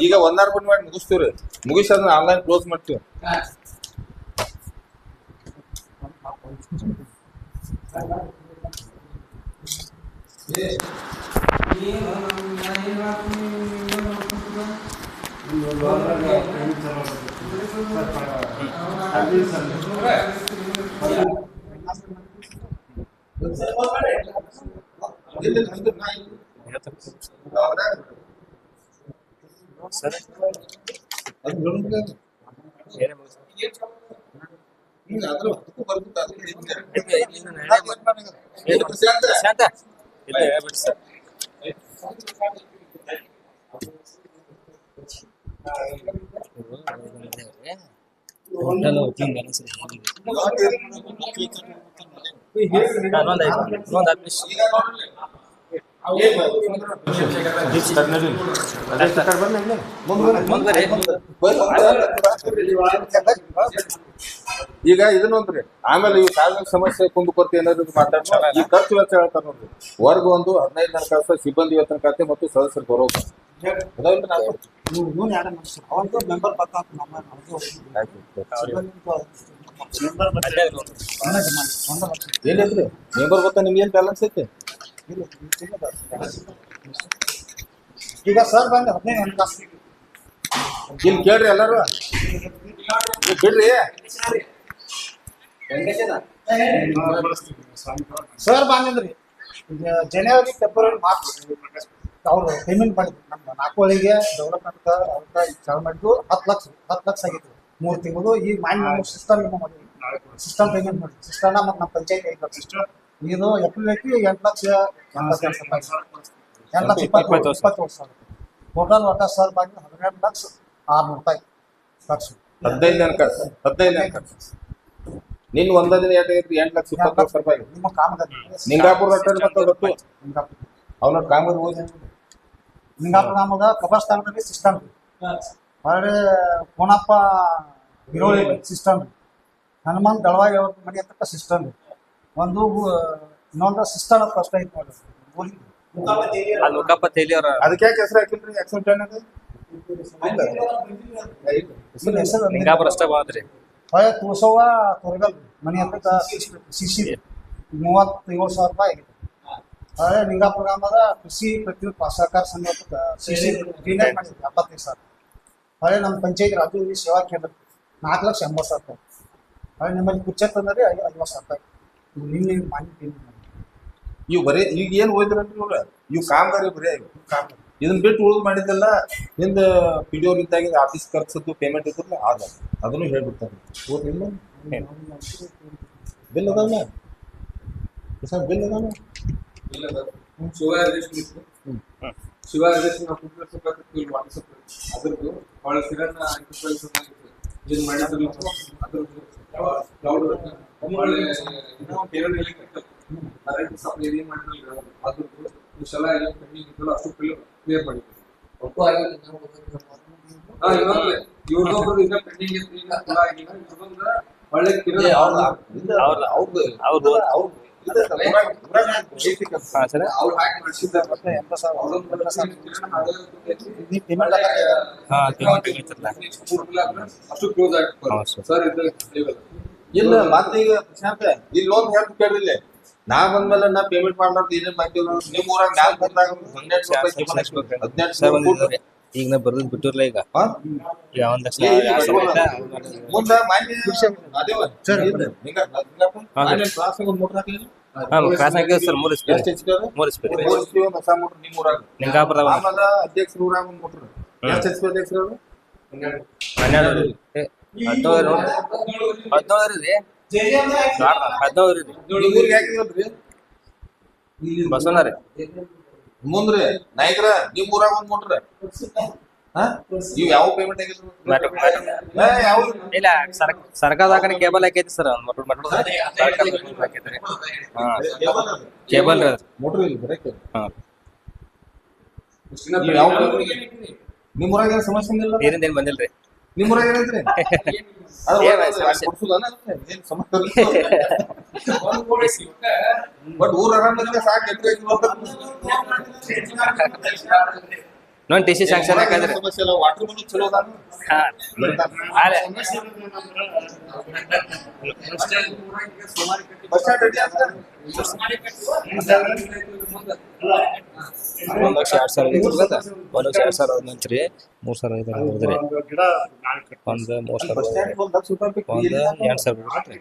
ಈಗ 1 hour ಬಿಟ್ಟು ಮಾಡಿ ಮುಗಿಸ್ತೀವ್ರಿ ಮುಗಿಸಿ ಅದನ್ನ ಆನ್ಲೈನ್ ಕ್ಲೋಸ್ ಮಾಡ್ತೀವಿ ಸರ್ ಶಾಂತ ಇಲ್ಲ ಹೇಳ್ಬಿಡಿ ಸರ್ ಈಗ ಇದನ್ನೊಂದ್ರಿ ಆಮೇಲೆ ಇವ್ ಸಾರ್ವಜನಿಕ ಸಮಸ್ಯೆ ಕುಂದುಕೊರತೆ ಏನಾದ್ರು ಮಾತಾಡ್ತಾರೆ ಈ ಖರ್ಚು ವೆಚ್ಚ ಹೇಳ್ತಾರ ನೋಡ್ರಿ ವರ್ಗ ಒಂದು 15 ಜನ ಕಳ್ಸ ಸಿಬ್ಬಂದಿ ವೇತನ ಖಾತೆ ಮತ್ತು ಸದಸ್ಯರು ಬರೋದು ಏನಿದ್ರಿ ಮೆಂಬರ್ ಗೊತ್ತಾ ನಿಮ್ಗೆ ಏನ್ ಬ್ಯಾಲೆನ್ಸ್ ಐತೆ ಈಗ ಸರ್ ಬಂದು 15 ತಾಸು ಇಲ್ಲಿ ಕೇಳ್ರಿ ಎಲ್ಲಾರು ಬಿಡ್ರಿ ಸರ್ ಬಂದಿದ್ರಿ ಜನವರಿ ಫೆಬ್ರವರಿ ಮಾರ್ಚ್ ಅವ್ರು ಪೇಮೆಂಟ್ ಮಾಡಿದ್ರು ನಮ್ದು 4 ಒಳಗೆ ಡೆವಲಪ್ಮೆಂಟ್ ಅವ್ರ ಚಾಲು ಮಾಡಿದ್ದು 10 ಲಕ್ಷ ಆಗಿತ್ತು 3 ತಿಂಗಳು ಈಗ ನಾವು ಸಿಸ್ಟಮ್ ಮಾಡಿದ್ವಿ ಸಿಸ್ಟಮ್ ಪೇಮೆಂಟ್ ಮಾಡಿದ್ವಿ ಸಿಸ್ಟಮ್ ಮತ್ತು ನಮ್ಮ ಪಂಚಾಯತ್ 5 ಲಕ್ಷ ಇದು ಏಪ್ರಿಲ್ 8 ಲಕ್ಷ 20 ಸಾವಿರ ಟೋಟಲ್ ಒಟ್ಟ ಸರ್ ಬಂದು 12 ಲಕ್ಷ 600 ರೂಪಾಯಿ ಖರ್ಚು 15 ಜನ ಖರ್ಚು ನಿನ್ ಒಂದ ದಿನ 8 ಲಕ್ಷ 20 ಲಕ್ಷ ರೂಪಾಯಿ ನಿಮ್ಮ ಕಾಮಗಾರಿ ನಿಂಗಾಪುರ ಗೊತ್ತು ಅವನ ಕಾಮಗಾರಿ ಹೋಗಿ ನಿಂಗಾಪುರ ಗ್ರಾಮದ ಕಬರ್ಸ್ಥಾನದಲ್ಲಿ ಸಿಸ್ಟಮ್ ಹೊರಗಡೆ ಕೋನಪ್ಪ ಬಿರೋಳಿ ಸಿಸ್ಟಮ್ ಹನುಮಂತ್ ದಳವಾಯಿ ಅವ್ರ ಮನೆ ಹತ್ರ ಸಿಸ್ಟಮ್ ಒಂದು ಇನ್ನೊಂದು ಸಿಸ್ಟಮ್ ಕಷ್ಟ ಐತೆ ನೋಡಿ ಲೋಕಪ್ಪ ತೇಲಿ ಅವ್ರ ಅದಕ್ಕೆ ಯಾಕೆ ಹೆಸರು ಹಾಕಿಲ್ರಿ ಆಕ್ಸಿಡೆಂಟ್ ಅನ್ನೋದು ನಿಂಗಾಪುರ ಅಷ್ಟೇ ಬಂದ್ರಿ ಹೊಳೆ ತೋರ್ಸೋವ ತೊರಗಲ್ ಮನೆ ಹತ್ರ ಸಿಸಿ 37,000 ರೂಪಾಯಿ ಆಗಿದೆ ಹೊಳೆ ನಿಂಗಾಪುರ ಗ್ರಾಮದ ಕೃಷಿ ಪ್ರತಿಯೊಂದು ಸಹಕಾರ ಸಂಘ ಸಿಸಿ ಕ್ಲೀನಾಗಿ ಮಾಡಿದ್ವಿ 75,000 ಹೊಳೆ ನಮ್ಮ ಪಂಚಾಯತ್ ರಾಜು ಸೇವಾ ಕೇಂದ್ರ 4,80,000 ರೂಪಾಯಿ ಹೊಳೆ ನಿಮ್ಮಲ್ಲಿ ಕುಚ್ಚತ್ ಅಂದ್ರೆ 50,000 ರೂಪಾಯಿ ನಿನ್ನೆ ಮಾಹಿತಿ ಇವ್ ಬರೀ ಈಗ ಏನ್ ಹೋಯ್ದ್ರಲ್ರಿ ಇವ್ರ ಇವ್ ಕಾಮಗಾರಿ ಬರೀ ಕಾಮಗಾರಿ ಇದನ್ನ ಬಿಟ್ಟು ಉಳಿದು ಮಾಡಿದ್ದೆಲ್ಲ ಹಿಂದ ಪಿಡಿಯೋರ್ ಇದ್ದಾಗ ಆಫೀಸ್ ಖರ್ಚದ್ದು ಪೇಮೆಂಟ್ ಇದ್ರಲ್ಲ ಆದ ಅದನ್ನು ಹೇಳ್ಬಿಡ್ತಾರೆ ಬಿಲ್ ಅದಾವಲ್ಲ ಬಿಲ್ ಅದಾವ ಶಿವ ಅದ್ರದ್ದು ಭಾಳ ಕಿರಣ್ ಎಂಟರ್ಪ್ರೈಸ್ ಏನ್ ಮಾಡಿದ್ರು ಕರೆಂಟ್ ಸಪ್ಲೈ ಏನ್ ಮಾಡಿದ್ರು ಅದ್ರದ್ದು ಇಷ್ಟೆಲ್ಲ ಎಲ್ಲ ಪೆಂಡಿಂಗ್ ಇದ್ದಲ್ಲ ಅಷ್ಟು ಕ್ಲಿಯರ್ ಮಾಡಿದ್ರು ಇವ್ರದೊಬ್ರು ಈಗ ಪೆಂಡಿಂಗ್ ಇತ್ತು ಈಗ ಕೂಡ ಆಗಿಲ್ಲ ಇವ್ರದೊಂದು ಒಳ್ಳೆ ಕಿರಣ್ ಅವ್ರು ಹಾಕಿ ಮಾಡಿಸಿದ್ದಾರೆ ಅಷ್ಟು ಕ್ಲೋಸ್ ಆಗ್ತದೆ ಸರ್ ಇಲ್ಲ ಮತ್ತೆ ಈಗ ಪ್ರಶಾಂತ್ ಇಲ್ಲಿ ಲೋನ್ ಹೆಲ್ಪ್ ಕೇಳಿಲ್ಲ ನಾ ಬಂದ್ಮೇಲೆ ನಾ ಪೇಮೆಂಟ್ ಮಾಡ್ಲಾರ್ದು ಏನೇನ್ ಬಾಕಿ ನಿಮ್ ಊರಾಗ ನಾಲ್ಕು ಬಂದಾಗ 18 ಈಗ ನಾ ಬರ್ದ್ ಬಿಟ್ಟಿರ್ಲ ಈಗ ಒಂದ್ ಲಕ್ಷ ಮುಂದ ಕ್ಲಾಸ್ ಹಾಕಿದ್ವಿ ಸರ್ 3 ಸ್ಪೀಡ್ ಹೊಸ ಮೋಟ್ರ್ ನಿಮ್ ಊರಾಗ ಲಿಂಗಾಪುರ ಆಮೇಲೆ ಅಧ್ಯಕ್ಷರ ಊರಾಗ ಒಂದ್ ಮೋಟ್ರ್ ಎಷ್ಟು ಎಚ್ ಪಿ ಅಧ್ಯಕ್ಷರು 12 ಊರಿಗೆ ಹಾಕಿದ್ರಿ ಬಸವನ ರೀ ಮುಂದ್ರಿ ನಾಯಕರ ನಿಮ್ ಊರಾಗ ಒಂದ್ ಮೋಟ್ರ್ ಇವ್ ಯಾವ ಪೇಮೆಂಟ್ ಯಾವ ಇಲ್ಲ ಸರ್ಕಾರದಾಗ ಕೇಬಲ್ ಹಾಕೈತಿ ಸರ್ ಕೇಬಲ್ ಮೋಟ್ರ್ ಇಲ್ಲ ಬರಕ್ಕೆ ಯಾವ ನಿಮ್ ಊರಾಗ ಏನ್ ಸಮಸ್ಯೆ ಇಲ್ಲ ನೀರಿಂದ ಏನ್ ಬಂದಿಲ್ರಿ ನಿಮ್ ಊರಾಗ ಏನೈತ್ರಿ ಬಟ್ ಊರ್ ಆರಾಮಿದ್ರೆ ಸಾಕು ನೋನ್ ಟಿ ಸಿ ಸ್ಯಾಂಕ್ಷನ್ ಹಾಕಿದ್ರಿ ಸಮಸ್ಯೆ ಇಲ್ಲ ವಾಟರ್ ಬಿಲ್ ಚಲೋ ಬಸ್ ಸ್ಟ್ಯಾಂಡ್ ರೆಡಿ ಆಗ್ತದೆ 1,02,000 ಮಂತ್ರಿ 3,000 ಒಂದು 3,000 ಒಂದು 2,000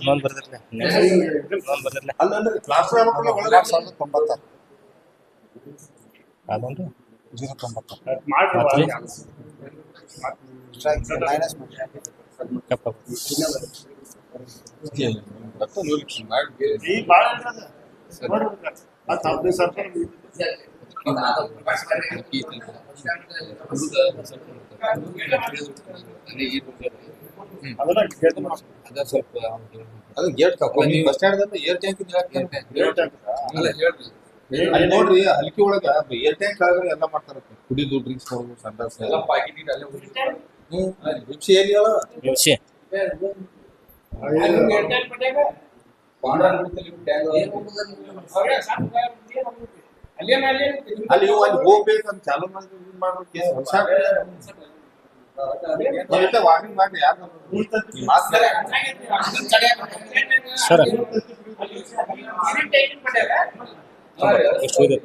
ನೋನ್ ಬರ್ದಿರ್ಲಿ ಅಲ್ಲಂದ್ರೆ ಪ್ಲಾಸ್ಟರ್ ಒಳಗೆ 90 ಅದೊಂದು ಅದು gate bus stand air tank ಅಲ್ಲಿ ನೋಡ್ರಿ ಹಲ್ಕಿ ಒಳಗ ಏರ್ ಟ್ಯಾಂಕ್ ಆದ್ರೆ ಎಲ್ಲ ಮಾಡ್ತಾರ ಕುಡಿದು ಡ್ರಿಂಕ್ಸ್ ಸಂಡಾಸ್ ರುಚಿ ಏನ್ ಹೇಳ ರುಚಿ ಅಲ್ಲಿ ಹೋಗ್ಬೇಕಂತ ಚಾಲು ಮಾಡ್ಬೇಕು ವಾರ್ನಿಂಗ್ ಮಾಡಿ ಯಾರು ಸರ್ ಎಷ್ಟು ಇದೆ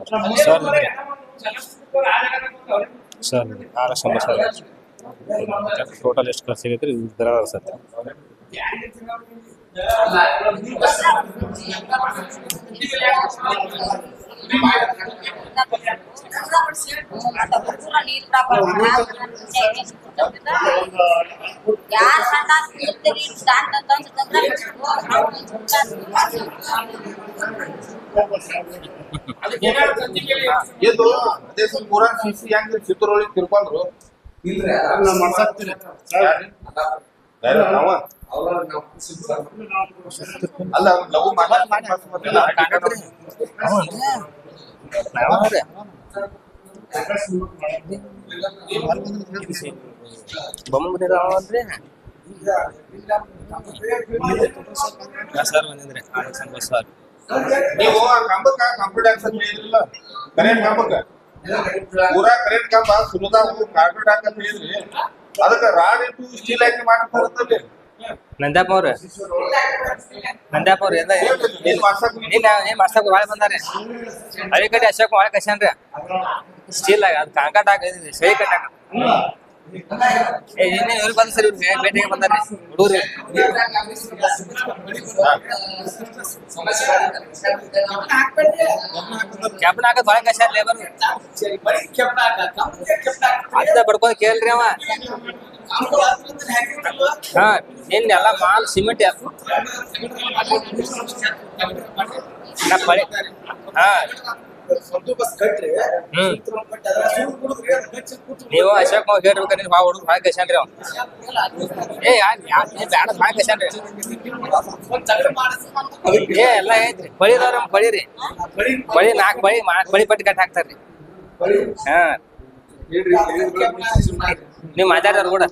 ಸರ್ ಸರ್ 6,000 ಟೋಟಲ್ ಎಷ್ಟು ಖರ್ಚು ಆಗೈತ್ರಿ ಇದರ ಸರ್ ಇದು ಅದೇ ಸ್ವಲ್ಪ ಪೂರಾ ಸಿಸಿ ಹೆಂಗ್ ಚಿತ್ರೊಳಗೆ ತಿರ್ಕೊಂಡ್ರು ಅಲ್ಲ ಲಘು ಬೊಮ್ಮ ಬಂದಿದ್ರಿ ಸರ್ ಬಂದಿದ್ರಿ ಸರ್ ನೀವು ಆ ಕಂಬಕ್ಕ ಕಂಪ್ಯೂಟರ್ ಆನ್ಸರ್ ಹೇಳಿದ್ರಲ್ಲ ಕರೆಂಟ್ ಕಂಬಕ್ಕ ಪೂರಾ ಕರೆಂಟ್ ಕಂಬ ಸುಲಭ ಕಾರ್ಪೆಟ್ ಹಾಕಂತ ಹೇಳಿದ್ರಿ ಅದಕ್ಕೆ ರಾಡ್ ಇಟ್ಟು ಸ್ಟೀಲ್ ಹಾಕಿ ಮಾಡ್ತಾರಂತಲ್ಲಿ ನಂದ್ಯಾಪ ಅವ್ರ ಏನ್ ಮಾಡ್ಸಕ್ ಒಳಗೆ ಬಂದಾರೆ ಅವಿ ಕಡೆ ಅಶೋಕ್ ಒಳಗೆ ಕಸ್ಯಾನ್ರಿ ಸ್ಟೀಲ್ ಅದು ಕಾಂಕಾಟ್ ಹಾಕಿದ್ರಿ ಸೈ ಕಟ್ಟಾಕ ನಿನ್ನೆ ಇವ್ರು ಬಂದ ಸರ್ ಇವ್ರು ಭೇಟಿಗೆ ಬಂದಾರ್ರಿ ಹುಡುಗ್ರಿ ಕ್ಯಾಪ್ನ ಹಾಕದ್ ಭಾಳ ಕಷ್ಟ ಲೇಬರ್ ಅದ ಬಡ್ಕೊಂಡ್ ಕೇಳ್ರಿ ಅವ ಹಾ ನಿನ್ನೆ ಎಲ್ಲ ಮಾಲ್ ಸಿಮೆಂಟ್ ಹಾ ನೀವು ಅಶೋಕ್ ಮಾವ್ ಹೇಳ್ಬೇಕಂದ್ರೆ ಭಾಳ ಹುಡುಗ ಭಾಳ ಕಶಾನ್ರಿ ಅವ ಬ್ಯಾಡ ಭಾಳ ಕಶಾನ್ರಿ ಎಲ್ಲ ಐತ್ರಿ ಬಳಿದವ್ರ ಬಳಿರಿ ಬಳಿ 4 ಬಳಿ ಪಟ್ಟಿ ಕಟ್ಟಿ ಹಾಕ್ತಾರ್ರಿ ಹಾ ನೀವು ಮಾತಾಡ್ತಾರ ಕೂಡ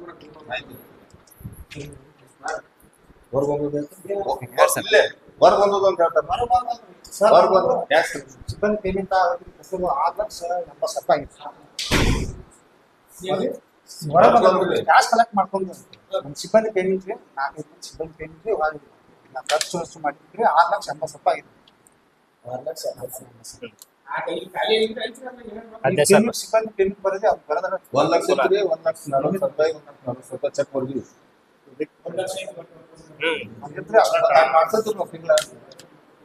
ಸಿಬ್ಬಂದಿ ಪೇಮೆಂಟ್ 6,80,000 ಆಗಿತ್ತು. ಕ್ಯಾಶ್ ಕಲೆಕ್ಟ್ ಮಾಡ್ಕೊಂಡು ಸಿಬ್ಬಂದಿ ಪೇಮೆಂಟ್ 4 ಸಿಬ್ಬಂದಿ ಪೇಮೆಂಟ್ ಖರ್ಚು ಮಾಡಿದ್ರಿ 6,80,000 ಆಗಿತ್ತು. ಸಿಬ್ಬಂದಿ ಪೇಮೆಂಟ್ ಬರೋದೇ ಅವ್ರು ಬರೋದ್ರ 1,40,000 ಚೆಕ್ ಕೊಡ್ತೀವಿ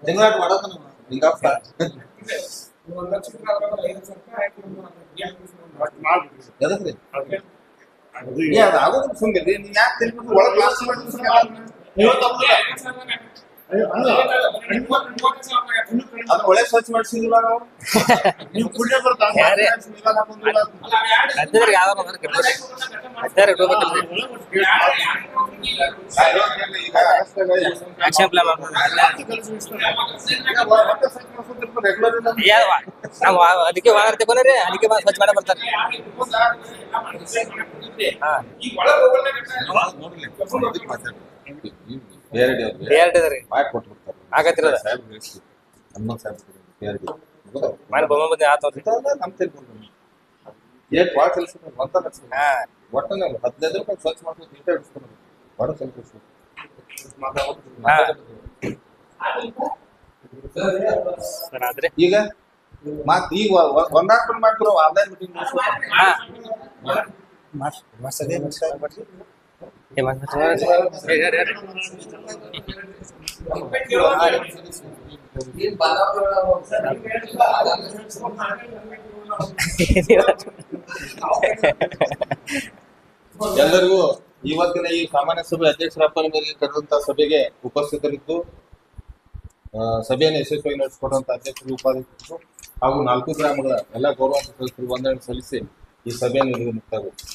ತಿಂಗಳಾಟ ಮಾಡೋದು ಈಗ ಎದಕ್ರಿ ಅದು ಆಗೋದು ಸುಮ್ಮನೆ ನೀನ್ ಯಾಕೆ ತಿಳ್ಕೊಂಡು ಒಳಗೆ ಲಾಸ್ಟ್ ಅದು ಒಳ್ಳೆ ಸ್ವಚ್ಛ ಮಾಡಿಸಿದಿಲ್ಲ ನಾವು ನೀವು ಕುಡಿಯೋ ಅದಕ್ಕೆ ವಾರ ತಗೊಂಡ್ರಿ ಅದಕ್ಕೆ ಸ್ವಚ್ಛ ಮಾಡಿ ಬರ್ತಾರೆ ಆಗತ್ತಿರೋದ ಮನೆ ಬೊಮ್ಮ ಬಂದು ಆತವ್ರಿ ಒಟ್ಟು 15 ರೂಪಾಯಿ ಸ್ವಚ್ಛ ಮಾಡ್ಕೊಂಡು ನೀಟಾಗಿ ಇಡಿಸ್ಕೊಂಡು ಒಟ್ಟು ಸ್ವಲ್ಪ ಈಗ ಮತ್ ಈಗ ಒಂದಾಕೊಂಡು ಮಾಡ್ತಿರೋ ಆನ್ಲೈನ್ ಮೀಟಿಂಗ್ ಎಲ್ಲರಿಗೂ ಇವತ್ತಿನ ಈ ಸಾಮಾನ್ಯ ಸಭೆ ಅಧ್ಯಕ್ಷರ ಅಪ್ಪನ ಮೇರೆಗೆ ಕರೆದಂತ ಸಭೆಗೆ ಉಪಸ್ಥಿತರಿದ್ದು ಸಭೆಯನ್ನು ಯಶಸ್ವಿಯಾಗಿ ನಡೆಸಿಕೊಡುವಂತ ಅಧ್ಯಕ್ಷರು ಉಪಾಧ್ಯಕ್ಷರು ಹಾಗೂ 4 ಗ್ರಾಮಗಳ ಎಲ್ಲ ಗೌರವಾನ್ವಿತ ಸದಸ್ಯರು ವಂದನೆ ಸಲ್ಲಿಸಿ ಈ ಸಭೆಯನ್ನು ಮುಕ್ತಾಯಗೊಳಿಸಿದೆ.